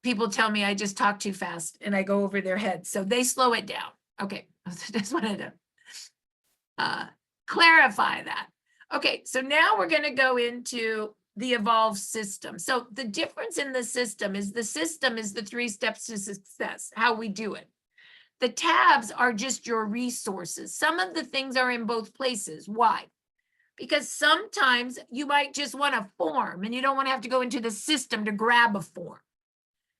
people tell me I just talk too fast and I go over their heads. So they slow it down. Okay, I just wanted to clarify that. Okay, so now we're going to go into the Evolve system. So the difference in the system is the 3 steps to success, how we do it. The tabs are just your resources. Some of the things are in both places. Why? Because sometimes you might just want a form and you don't want to have to go into the system to grab a form.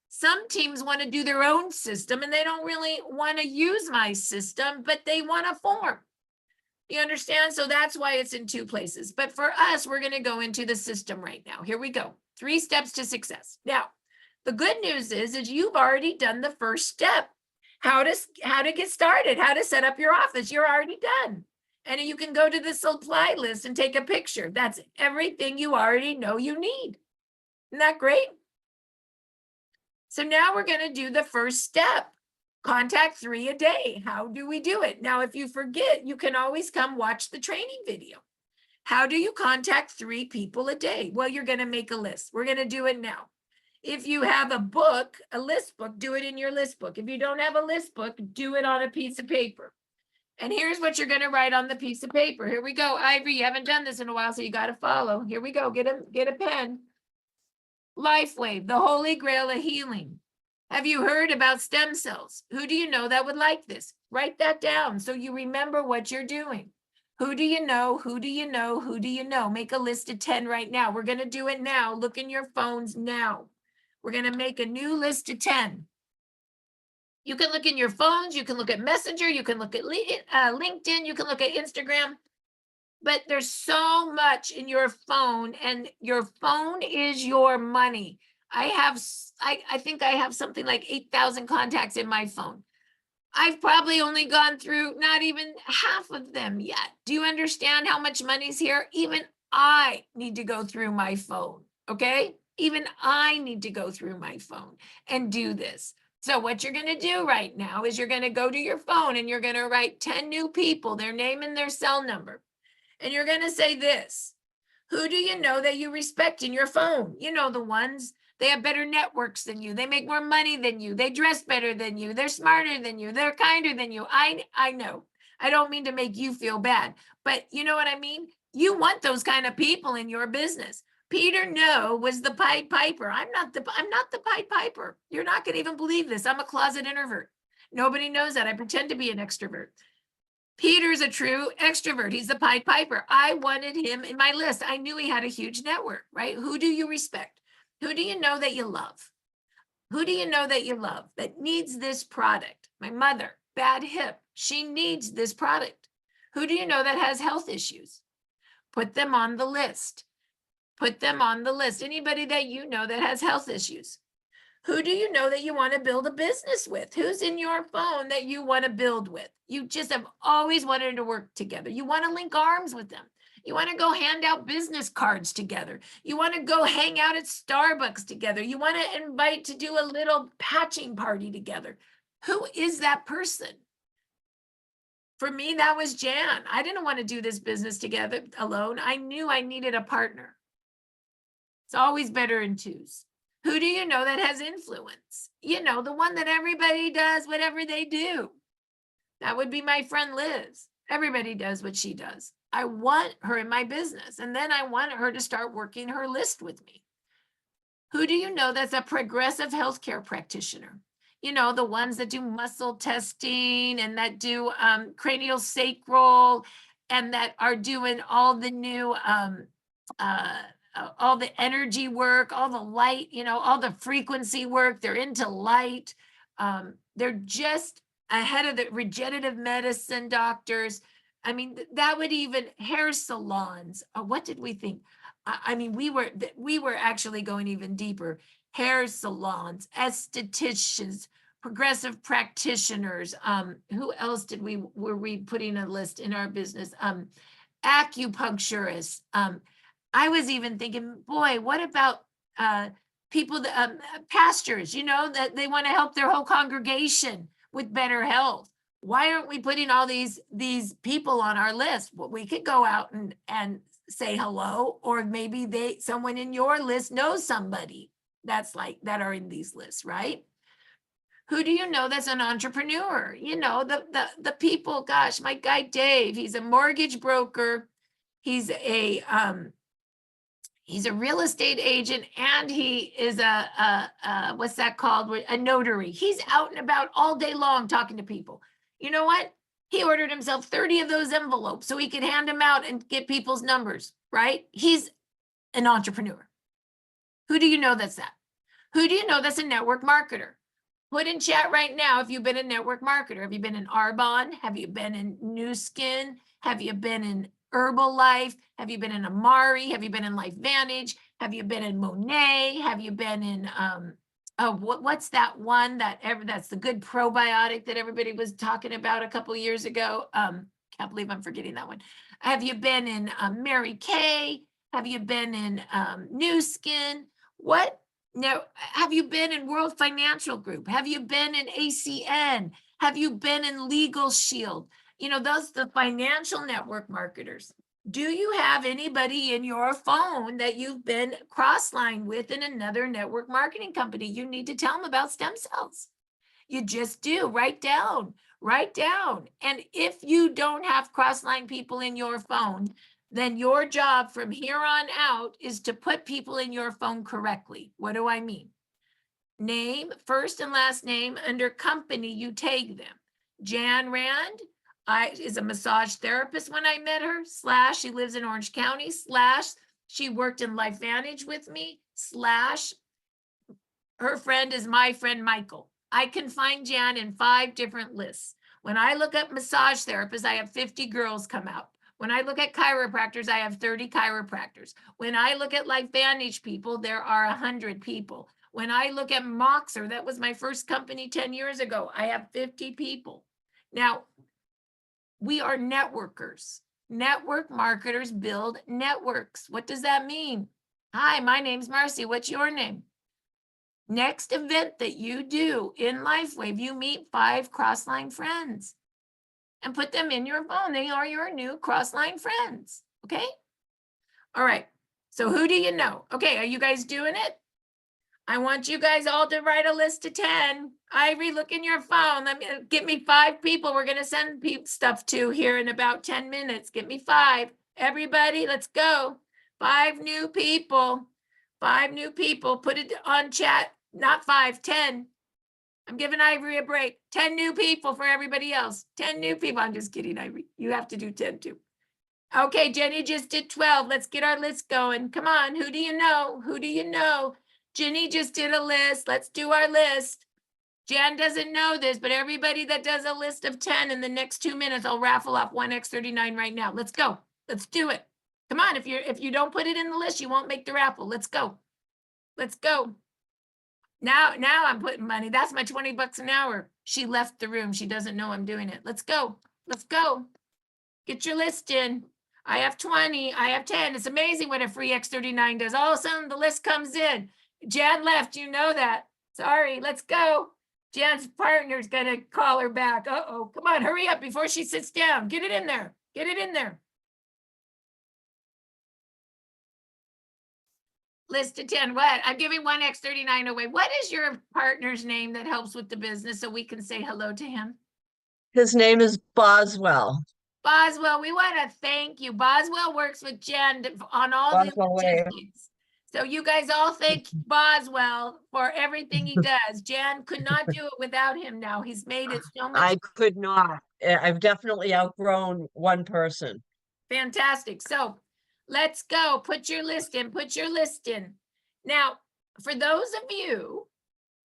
Some teams want to do their own system and they don't really want to use my system, but they want a form. You understand? So that's why it's in 2 places. But for us, we're going to go into the system right now. Here we go. 3 steps to success. Now, the good news is you've already done the first step. How to get started, how to set up your office. You're already done. And you can go to the supply list and take a picture. That's everything you already know you need. Isn't that great? So now we're going to do the first step. Contact 3 a day. How do we do it? Now, if you forget, you can always come watch the training video. How do you contact 3 people a day? Well, you're going to make a list. We're going to do it now. If you have a book, a list book, do it in your list book. If you don't have a list book, do it on a piece of paper. And here's what you're going to write on the piece of paper. Here we go. Ivory, you haven't done this in a while, so you got to follow. Here we go. Get a pen. LifeWave, the holy grail of healing. Have you heard about stem cells? Who do you know that would like this? Write that down so you remember what you're doing. Who do you know? Who do you know? Who do you know? Make a list of 10 right now. We're going to do it now. Look in your phones now. We're going to make a new list of 10. You can look in your phones. You can look at Messenger. You can look at LinkedIn. You can look at Instagram. But there's so much in your phone, and your phone is your money. I think I have something like 8,000 contacts in my phone. I've probably only gone through not even half of them yet. Do you understand how much money's here? Even I need to go through my phone, okay? Even I need to go through my phone and do this. So what you're going to do right now is you're going to go to your phone and you're going to write 10 new people, their name and their cell number. And you're going to say this: Who do you know that you respect in your phone? You know, the ones, they have better networks than you. They make more money than you. They dress better than you. They're smarter than you. They're kinder than you. I know. I don't mean to make you feel bad, but you know what I mean? You want those kind of people in your business. Peter No was the Pied Piper. I'm not the Pied Piper. You're not going to even believe this. I'm a closet introvert. Nobody knows that. I pretend to be an extrovert. Peter's a true extrovert. He's the Pied Piper. I wanted him in my list. I knew he had a huge network, right? Who do you respect? Who do you know that you love? Who do you know that you love that needs this product? My mother, bad hip. She needs this product. Who do you know that has health issues? Put them on the list. Put them on the list. Anybody that you know that has health issues. Who do you know that you want to build a business with? Who's in your phone that you want to build with? You just have always wanted to work together. You want to link arms with them. You want to go hand out business cards together. You want to go hang out at Starbucks together. You want to invite to do a little patching party together. Who is that person? For me, that was Jan. I didn't want to do this business together alone. I knew I needed a partner. It's always better in twos. Who do you know that has influence? You know, the one that everybody does whatever they do. That would be my friend Liz. Everybody does what she does. I want her in my business. And then I want her to start working her list with me. Who do you know that's a progressive healthcare practitioner? You know, the ones that do muscle testing and that do cranial sacral and that are doing all the new all the energy work, all the light, you know, all the frequency work. They're into light. They're just ahead of the regenerative medicine doctors. I mean, that would even hair salons. What did we think? I mean, we were actually going even deeper. Hair salons, estheticians, progressive practitioners. Who else were we putting a list in our business? Acupuncturists. I was even thinking, boy, what about people that pastors, you know, that they want to help their whole congregation with better health. Why aren't we putting all these people on our list? Well, we could go out and say hello, or maybe someone in your list knows somebody that's like that are in these lists, right? Who do you know that's an entrepreneur? You know, the people, gosh, my guy Dave, he's a mortgage broker. He's a real estate agent, and he is a what's that called? A notary. He's out and about all day long talking to people. You know what? He ordered himself 30 of those envelopes so he could hand them out and get people's numbers, right? He's an entrepreneur. Who do you know that's that? Who do you know that's a network marketer? Put in chat right now if you've been a network marketer. Have you been in Arbonne? Have you been in New Skin? Have you been in Herbalife? Have you been in Amari? Have you been in Life Vantage? Have you been in Monet? Have you been in what's that one that's the good probiotic that everybody was talking about a couple years ago? Can't believe I'm forgetting that one. Have you been in Mary Kay? Have you been in New Skin? What? Now, have you been in World Financial Group? Have you been in ACN? Have you been in Legal Shield? You know, those the financial network marketers. Do you have anybody in your phone that you've been cross-lined with in another network marketing company? You need to tell them about stem cells. You just do. Write down. And if you don't have cross-line people in your phone, then your job from here on out is to put people in your phone correctly. What do I mean? Name, first and last name, under company, you tag them. Jan Rand is a massage therapist when I met her, / she lives in Orange County, / she worked in Life Vantage with me, / her friend is my friend Michael. I can find Jan in 5 different lists. When I look at massage therapists, I have 50 girls come out. When I look at chiropractors, I have 30 chiropractors. When I look at Life Vantage people, there are 100 people. When I look at Moxer, that was my first company 10 years ago, I have 50 people. Now, we are networkers. Network marketers build networks. What does that mean? Hi, my name's Marci. What's your name? Next event that you do in LifeWave, you meet 5 cross-line friends and put them in your phone. They are your new cross-line friends, okay? All right, So who do you know? Okay, are you guys doing it? I want you guys all to write a list of 10. Ivory, look in your phone. Get me 5 people we're gonna send stuff to here in about 10 minutes. Get me 5. Everybody, let's go. 5 new people. 5 new people. Put it on chat. Not 5, 10. I'm giving Ivory a break. 10 new people for everybody else. 10 new people. I'm just kidding, Ivory. You have to do 10 too. Okay, Jenny just did 12. Let's get our list going. Come on, who do you know? Who do you know? Jenny just did a list. Let's do our list. Jan doesn't know this, but everybody that does a list of 10 in the next 2 minutes, I'll raffle off 1X39 right now. Let's go. Let's do it. Come on, if you don't put it in the list, you won't make the raffle. Let's go. Let's go. Now I'm putting money. That's my 20 bucks an hour. She left the room. She doesn't know I'm doing it. Let's go. Let's go. Get your list in. I have 20. I have 10. It's amazing what a free X39 does. All of a sudden the list comes in. Jan left. You know that. Sorry. Let's go. Jan's partner's going to call her back. Uh-oh. Come on. Hurry up before she sits down. Get it in there. Get it in there. List of 10. What? I'm giving 1X39 away. What is your partner's name that helps with the business so we can say hello to him? His name is Boswell. Boswell, we want to thank you. Boswell works with Jen on all the Boswell Wave. logistics. So you guys all thank Boswell for everything he does. Jan could not do it without him now. He's made it so much. I could not. I've definitely outgrown one person. Fantastic. So let's go. Put your list in. Put your list in. Now, for those of you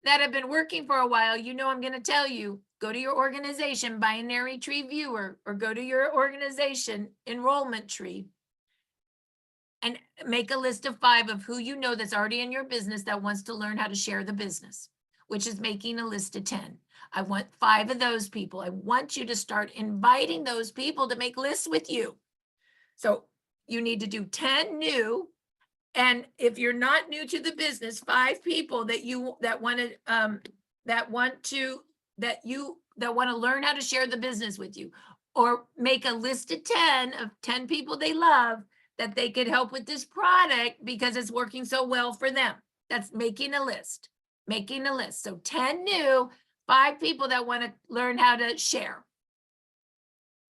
that have been working for a while, you know I'm going to tell you, go to your organization binary tree viewer or go to your organization enrollment tree and make a list of 5 of who you know that's already in your business that wants to learn how to share the business, which is making a list of 10. I want 5 of those people. I want you to start inviting those people to make lists with you. So you need to do 10 new. And if you're not new to the business, 5 people that want to learn how to share the business with you, or make a list of 10 people they love that they could help with this product because it's working so well for them. That's making a list, making a list. So 10 new, 5 people that want to learn how to share.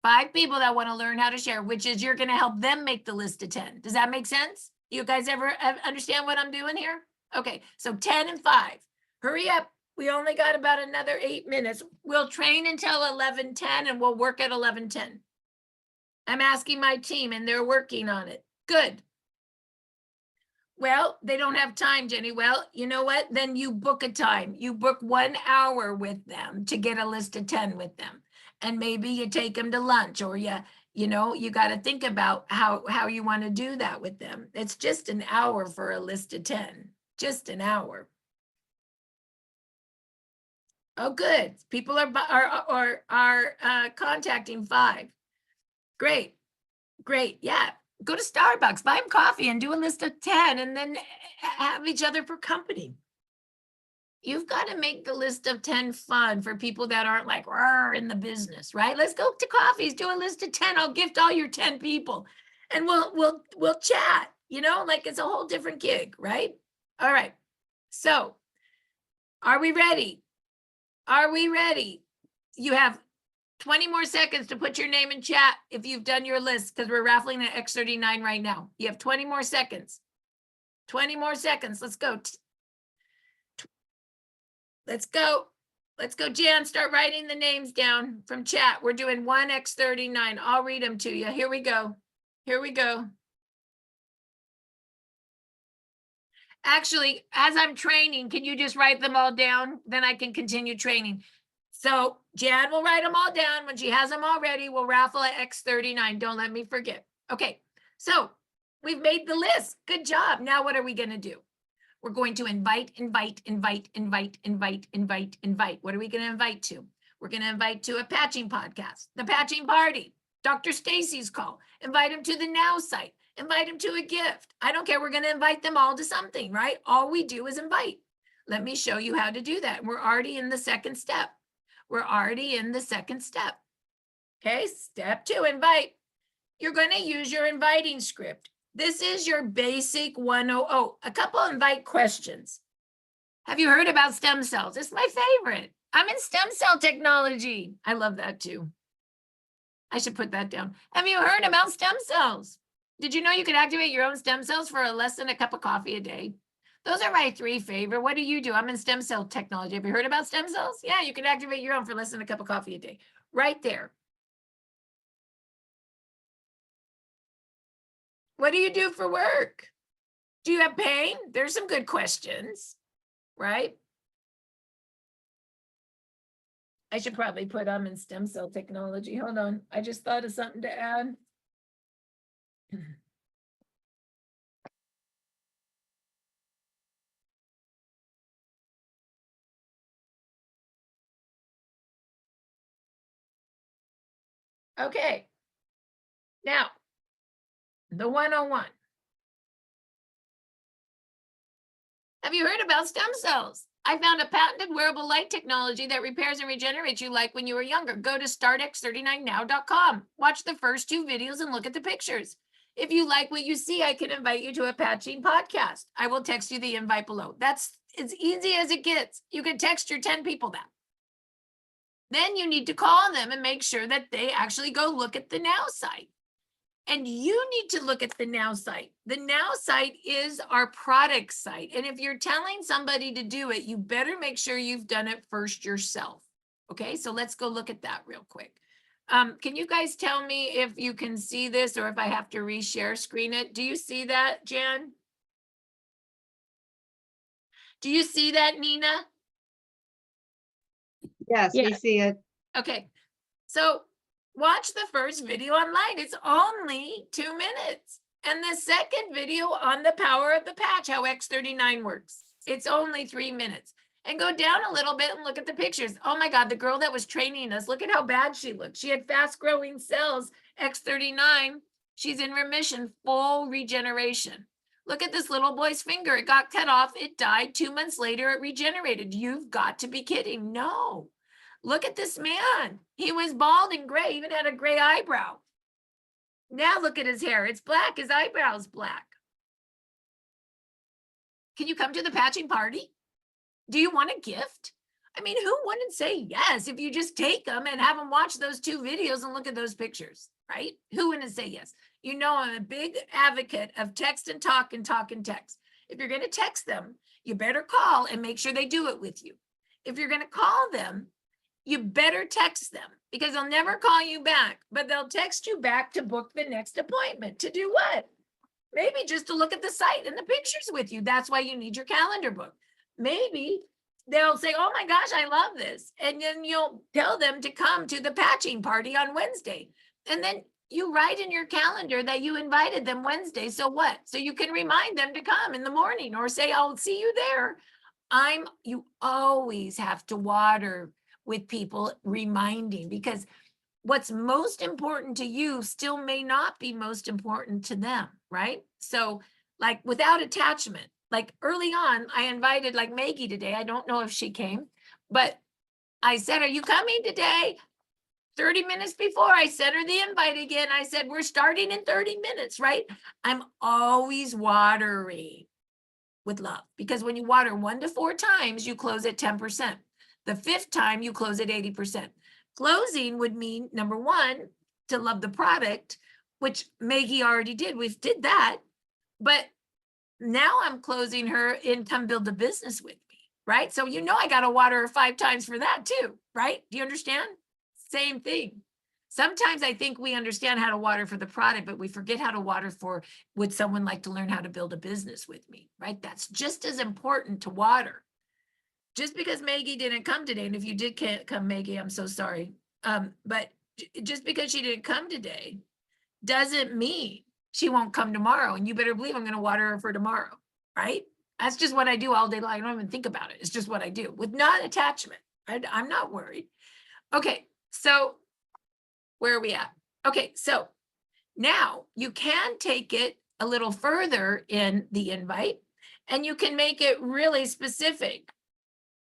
5 people that want to learn how to share, which is you're going to help them make the list of 10. Does that make sense? You guys ever understand what I'm doing here? Okay, so 10 and 5. Hurry up. We only got about another 8 minutes. We'll train until 11:10 and we'll work at 11:10. I'm asking my team and they're working on it. Good. Well, they don't have time, Jenny. Well, you know what? Then you book a time. You book 1 hour with them to get a list of 10 with them. And maybe you take them to lunch, or you got to think about how you want to do that with them. It's just an hour for a list of 10, just an hour. Oh, good. People are contacting 5. Great. Yeah. Go to Starbucks, buy them coffee and do a list of 10 and then have each other for company. You've got to make the list of 10 fun for people that aren't like in the business, right? Let's go to coffees, do a list of 10. I'll gift all your 10 people and we'll chat, like it's a whole different gig, right? All right. So are we ready? Are we ready? You have 20 more seconds to put your name in chat if you've done your list, because we're raffling an X39 right now. You have 20 more seconds. 20 more seconds. Let's go. Let's go. Let's go, Jan. Start writing the names down from chat. We're doing 1X39. I'll read them to you. Here we go. Here we go. Actually, as I'm training, can you just write them all down? Then I can continue training. So Jan will write them all down. When she has them all ready, we'll raffle at X39. Don't let me forget. Okay, so we've made the list. Good job. Now what are we going to do? We're going to invite. What are we going to invite to? We're going to invite to a patching podcast, the patching party, Dr. Stacy's call, invite them to the Now site, invite them to a gift. I don't care. We're going to invite them all to something, right? All we do is invite. Let me show you how to do that. We're already in the second step. We're already in the second step. Okay, step 2, invite. You're going to use your inviting script. This is your basic 100. Oh, a couple invite questions. Have you heard about stem cells? It's my favorite. I'm in stem cell technology. I love that too. I should put that down. Have you heard about stem cells? Did you know you could activate your own stem cells for less than a cup of coffee a day? Those are my 3 favorite. What do you do? I'm in stem cell technology. Have you heard about stem cells? Yeah, you can activate your own for less than a cup of coffee a day. Right there. What do you do for work? Do you have pain? There's some good questions, right? I should probably put I'm in stem cell technology. Hold on. I just thought of something to add. Okay. Now, the 101. Have you heard about stem cells? I found a patented wearable light technology that repairs and regenerates you like when you were younger. Go to startx39now.com. Watch the first 2 videos and look at the pictures. If you like what you see, I can invite you to a Patching podcast. I will text you the invite below. That's as easy as it gets. You can text your 10 people that. Then you need to call them and make sure that they actually go look at the Now site. And you need to look at the Now site. The Now site is our product site. And if you're telling somebody to do it, you better make sure you've done it first yourself. Okay, so let's go look at that real quick. Can you guys tell me if you can see this or if I have to reshare screen it? Do you see that, Jan? Do you see that, Nina? Yes, we Yeah. see it. Okay, so watch the first video online. It's only 2 minutes. And the second video on the power of the patch, how X39 works. It's only 3 minutes. And go down a little bit and look at the pictures. Oh my God, the girl that was training us, look at how bad she looked. She had fast growing cells, X39. She's in remission, full regeneration. Look at this little boy's finger. It got cut off. It died. 2 months later, it regenerated. You've got to be kidding. No. Look at this man. He was bald and gray, even had a gray eyebrow. Now look at his hair. It's black. His eyebrow's black. Can you come to the patching party? Do you want a gift? I mean, who wouldn't say yes if you just take them and have them watch those 2 videos and look at those pictures, right? Who wouldn't say yes? You know, I'm a big advocate of text and talk and talk and text. If you're going to text them, you better call and make sure they do it with you. If you're going to call them, you better text them because they'll never call you back, but they'll text you back to book the next appointment. To do what? Maybe just to look at the site and the pictures with you. That's why you need your calendar book. Maybe they'll say, oh my gosh, I love this. And then you'll tell them to come to the patching party on Wednesday. And then you write in your calendar that you invited them Wednesday. So what? So you can remind them to come in the morning or say, I'll see you there. You always have to water with people reminding, because what's most important to you still may not be most important to them, right? So like without attachment, like early on, I invited like Maggie today. I don't know if she came, but I said, are you coming today? 30 minutes before I sent her the invite again. I said, we're starting in 30 minutes, right? I'm always watering with love, because when you water 1 to 4 times, you close at 10%. The 5th time you close at 80%. Closing would mean, number 1, to love the product, which Maggie already did. We did that. But now I'm closing her in come build a business with me, right? So you know I got to water her 5 times for that too, right? Do you understand? Same thing. Sometimes I think we understand how to water for the product, but we forget how to water for, would someone like to learn how to build a business with me, right? That's just as important to water. Just because Maggie didn't come today, and if you did can't come, Maggie, I'm so sorry. But just because she didn't come today doesn't mean she won't come tomorrow. And you better believe I'm going to water her for tomorrow, right? That's just what I do all day long. I don't even think about it. It's just what I do with not attachment. I'm not worried. Okay, so where are we at? Okay, so now you can take it a little further in the invite, and you can make it really specific.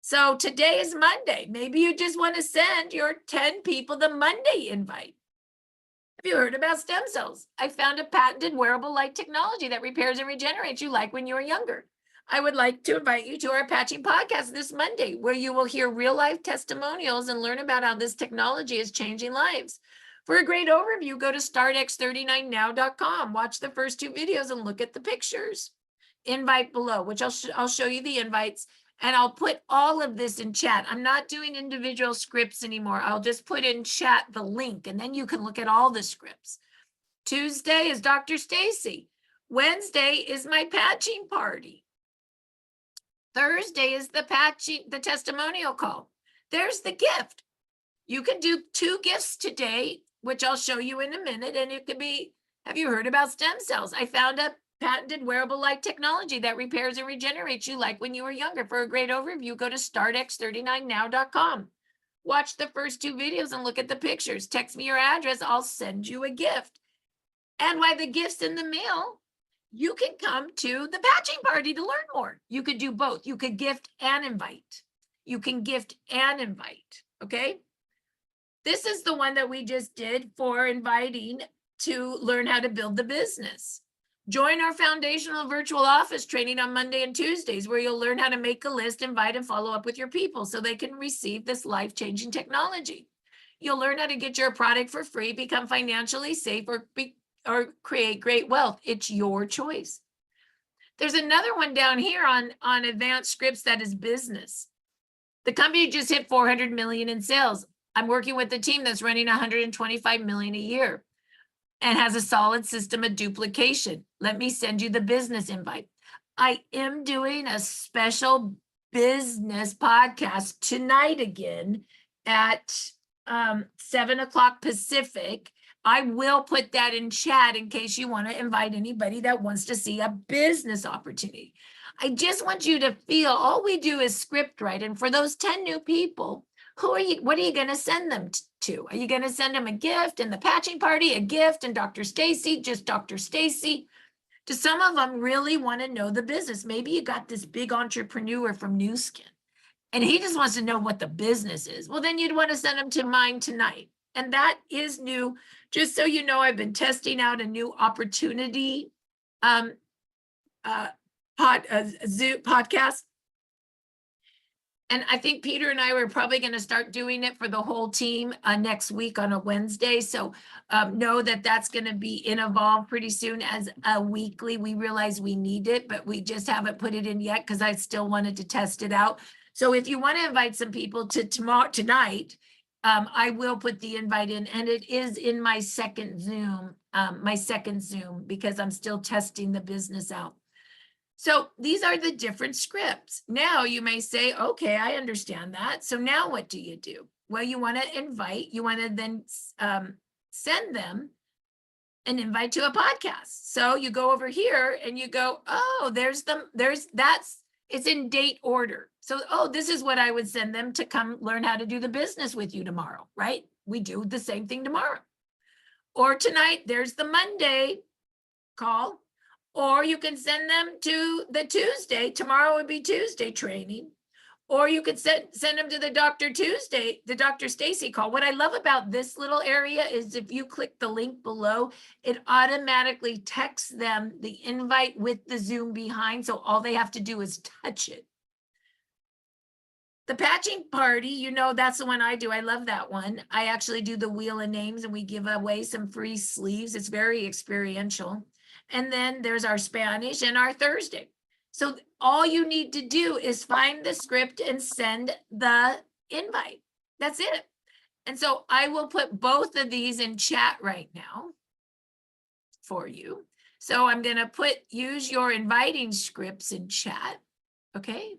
So today is Monday. Maybe you just want to send your 10 people the Monday invite. Have you heard about stem cells? I found a patented wearable light technology that repairs and regenerates you like when you were younger. I would like to invite you to our Patching podcast this Monday, where you will hear real life testimonials and learn about how this technology is changing lives. For a great overview, go to startx39now.com, watch the first 2 videos and look at the pictures. Invite below, which I'll show you the invites, and I'll put all of this in chat. I'm not doing individual scripts anymore. I'll just put in chat the link, and then you can look at all the scripts. Tuesday is Dr. Stacy. Wednesday is my patching party. Thursday is the testimonial call. There's the gift. You can do 2 gifts today, which I'll show you in a minute. And it could be, have you heard about stem cells? I found a patented wearable light technology that repairs and regenerates you like when you were younger. For a great overview, go to startx39now.com. Watch the first 2 videos and look at the pictures. Text me your address. I'll send you a gift. And while the gift's in the mail, you can come to the patching party to learn more. You could do both. You could gift and invite. You can gift and invite, okay? This is the one that we just did for inviting to learn how to build the business. Join our foundational virtual office training on Monday and Tuesdays, where you'll learn how to make a list, invite, and follow up with your people so they can receive this life-changing technology. You'll learn how to get your product for free, become financially safe, or create great wealth. It's your choice. There's another one down here on advanced scripts that is business. The company just hit 400 million in sales. I'm working with a team that's running 125 million a year and has a solid system of duplication. Let me send you the business invite. I am doing a special business podcast tonight again at 7 o'clock Pacific. I will put that in chat in case you want to invite anybody that wants to see a business opportunity. I just want you to feel all we do is script write. And for those 10 new people, what are you going to send them to? Are you going to send them a gift and the patching party, a gift and Dr. Stacy, just Dr. Stacy? Do some of them really want to know the business? Maybe you got this big entrepreneur from New Skin and he just wants to know what the business is. Well, then you'd want to send them to mine tonight. And that is new. Just so you know, I've been testing out a new opportunity podcast. And I think Peter and I were probably going to start doing it for the whole team next week on a Wednesday. So know that that's going to be in Evolve pretty soon as a weekly. We realize we need it, but we just haven't put it in yet because I still wanted to test it out. So if you want to invite some people to tonight, I will put the invite in, and it is in my second Zoom, because I'm still testing the business out. So these are the different scripts. Now you may say, okay, I understand that. So now what do you do? Well, you want to invite, you want to then send them an invite to a podcast. So you go over here and you go, oh, it's in date order. So, oh, this is what I would send them to come learn how to do the business with you tomorrow, right? We do the same thing tomorrow. Or tonight, there's the Monday call. Or you can send them to the Tuesday. Tomorrow would be Tuesday training. Or you could send them to the Dr. Stacy call. What I love about this little area is if you click the link below, it automatically texts them the invite with the Zoom behind. So all they have to do is touch it. The patching party, that's the one I do. I love that one. I actually do the wheel of names and we give away some free sleeves. It's very experiential. And then there's our Spanish and our Thursday. So all you need to do is find the script and send the invite. That's it. And so I will put both of these in chat right now for you. So I'm going to use your inviting scripts in chat. Okay.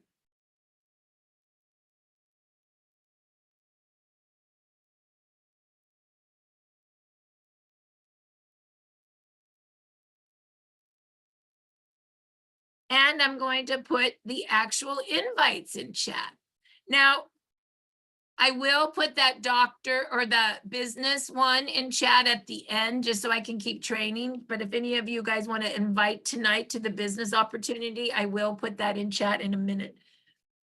And I'm going to put the actual invites in chat. Now, I will put that doctor or the business one in chat at the end, just so I can keep training. But if any of you guys want to invite tonight to the business opportunity, I will put that in chat in a minute.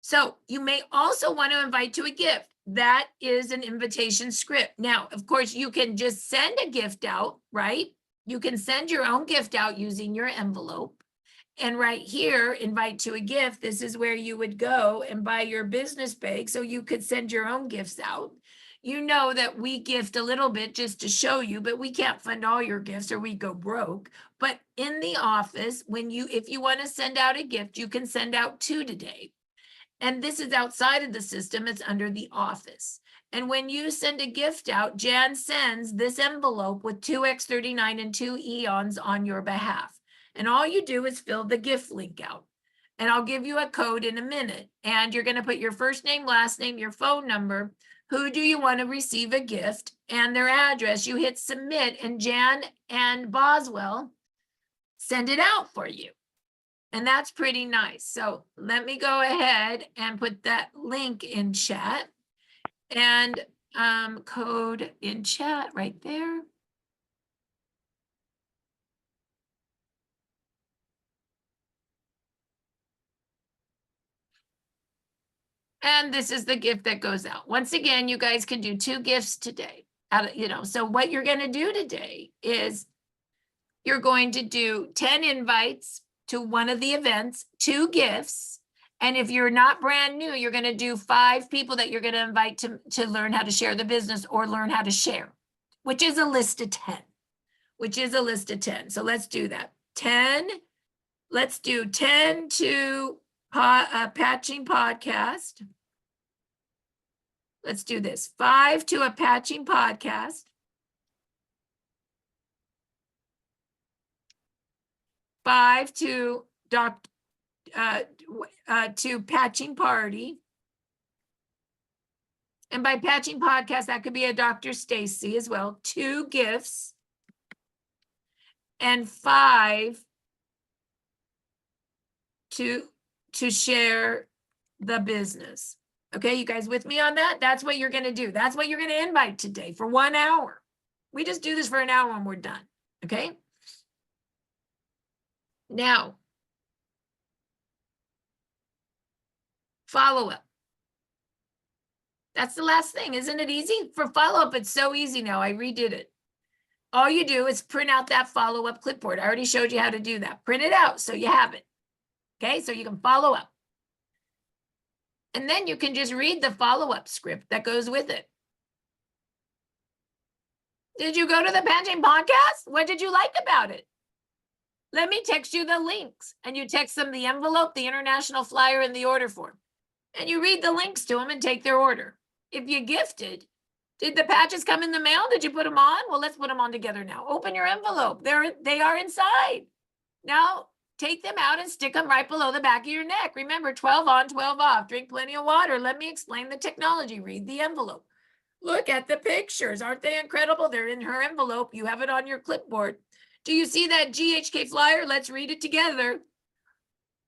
So you may also want to invite to a gift. that is an invitation script. Now, of course, you can just send a gift out, right? You can send your own gift out using your envelope. And right here, invite to a gift, this is where you would go and buy your business bag so you could send your own gifts out. You know that we gift a little bit just to show you, but we can't fund all your gifts or we go broke. But in the office, if you want to send out a gift, you can send out 2 today. And this is outside of the system, it's under the office. And when you send a gift out, Jan sends this envelope with 2 X39 and 2 Eons on your behalf. And all you do is fill the gift link out. And I'll give you a code in a minute. And you're going to put your first name, last name, your phone number, who do you want to receive a gift, and their address. You hit submit, and Jan and Boswell send it out for you. And that's pretty nice. So let me go ahead and put that link in chat, and code in chat right there. And this is the gift that goes out. Once again, you guys can do 2 gifts today. So what you're going to do today is you're going to do 10 invites to one of the events, 2 gifts. And if you're not brand new, you're going to do 5 people that you're going to invite to learn how to share the business or learn how to share, which is a list of 10, So let's do that. 10. Let's do 10 to Patching Podcast. Let's do this. 5 to a Patching Podcast. 5 to Patching Party. And by Patching Podcast, that could be a Dr. Stacy as well. 2 gifts. And 5 to share the business. Okay, you guys with me on that? That's what you're going to do. That's what you're going to invite today for 1 hour. We just do this for an hour and we're done. Okay. Now, follow-up. That's the last thing. Isn't it easy? For follow-up, it's so easy now. I redid it. All you do is print out that follow-up clipboard. I already showed you how to do that. Print it out so you have it. Okay, so you can follow up. And then you can just read the follow-up script that goes with it. Did you go to the Patching Podcast? What did you like about it? Let me text you the links, and you text them the envelope, the international flyer, and the order form. And you read the links to them and take their order. If you gifted, did the patches come in the mail? Did you put them on? Well, let's put them on together now. Open your envelope. They are inside. Now, take them out and stick them right below the back of your neck. Remember, 12 on, 12 off. Drink plenty of water. Let me explain the technology. Read the envelope. Look at the pictures. Aren't they incredible? They're in her envelope. You have it on your clipboard. Do you see that GHK flyer? Let's read it together.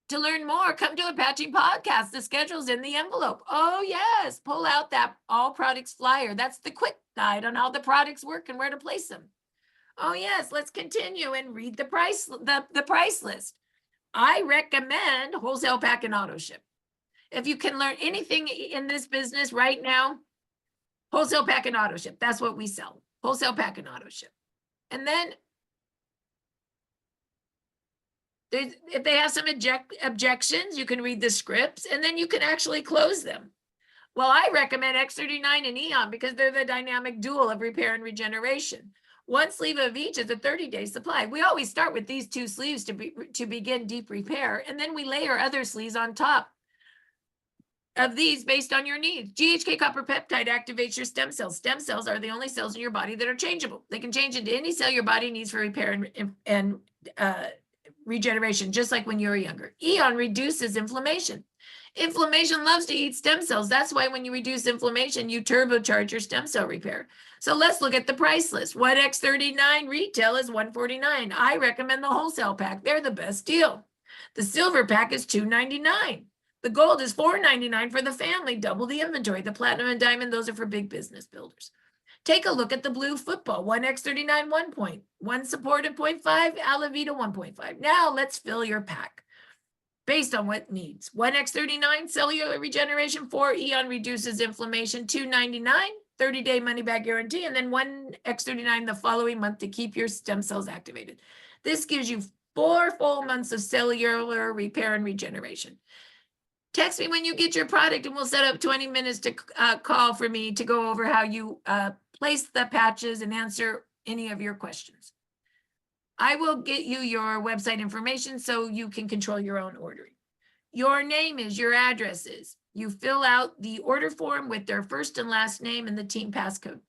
To learn more, come to a Patching Podcast. The schedule's in the envelope. Oh, yes. Pull out that all products flyer. That's the quick guide on how the products work and where to place them. Oh, yes. Let's continue and read the price list. I recommend wholesale pack and auto ship. If you can learn anything in this business right now, wholesale pack and auto ship. That's what we sell. Wholesale pack and auto ship. And then if they have some objections, you can read the scripts and then you can actually close them. Well, I recommend X39 and Eon because they're the dynamic dual of repair and regeneration. 1 sleeve of each is a 30-day supply. We always start with these 2 sleeves to begin deep repair, and then we layer other sleeves on top of these based on your needs. GHK copper peptide activates your stem cells. Stem cells are the only cells in your body that are changeable. They can change into any cell your body needs for repair and regeneration, just like when you were younger. Eon reduces inflammation. Inflammation loves to eat stem cells. That's why when you reduce inflammation, you turbocharge your stem cell repair. So let's look at the price list. 1X39 retail is $149. I recommend the wholesale pack. They're the best deal. The silver pack is $299. The gold is $499 for the family, double the inventory. The platinum and diamond, those are for big business builders. Take a look at the blue football, 1X39 1 point, 1 supported 0.5, Alavita 1.5. Now let's fill your pack. based on what needs. 1X39 cellular regeneration, 4 Eon reduces inflammation, $2.99 30-day money back guarantee, and then 1X39 the following month to keep your stem cells activated. This gives you 4 full months of cellular repair and regeneration. Text me when you get your product and we'll set up 20 minutes to call for me to go over how you place the patches and answer any of your questions. I will get you your website information so you can control your own ordering. Your name is, your address is. You fill out the order form with their first and last name and the team passcode,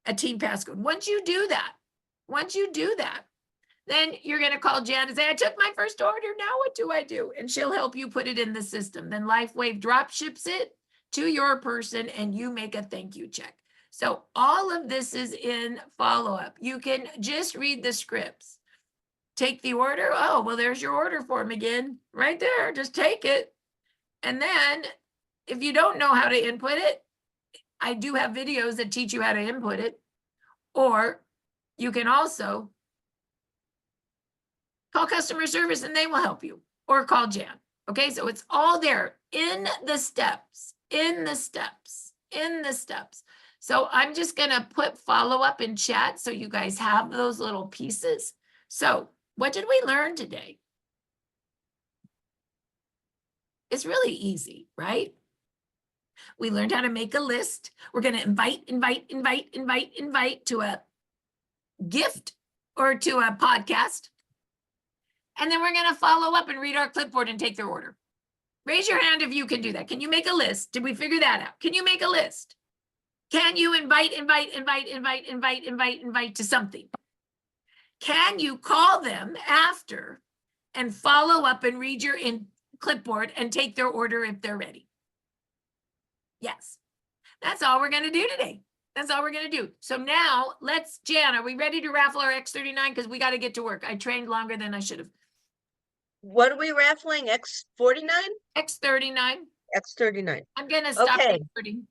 a team passcode. Once you do that, then you're going to call Jan and say, I took my first order. Now what do I do? And she'll help you put it in the system. Then LifeWave drop ships it to your person and you make a thank you check. So all of this is in follow-up. You can just read the scripts. Take the order. Oh, well, there's your order form again, right there. Just take it. And then if you don't know how to input it, I do have videos that teach you how to input it. Or you can also call customer service and they will help you, or call Jan. Okay, so it's all there in the steps, So I'm just gonna put follow-up in chat so you guys have those little pieces. So what did we learn today? It's really easy, right? We learned how to make a list. We're gonna invite to a gift or to a podcast. And then we're going to follow up and read our clipboard and take their order. Raise your hand if you can do that. Can you make a list? Did we figure that out? Can you make a list? Can you invite to something? Can you call them after and follow up and read your clipboard and take their order if they're ready? Yes. That's all we're going to do today. That's all we're going to do. So now Jan, are we ready to raffle our X39? Because we got to get to work. I trained longer than I should have. What are we raffling? X49? X39. X39. I'm going to stop Okay. recording.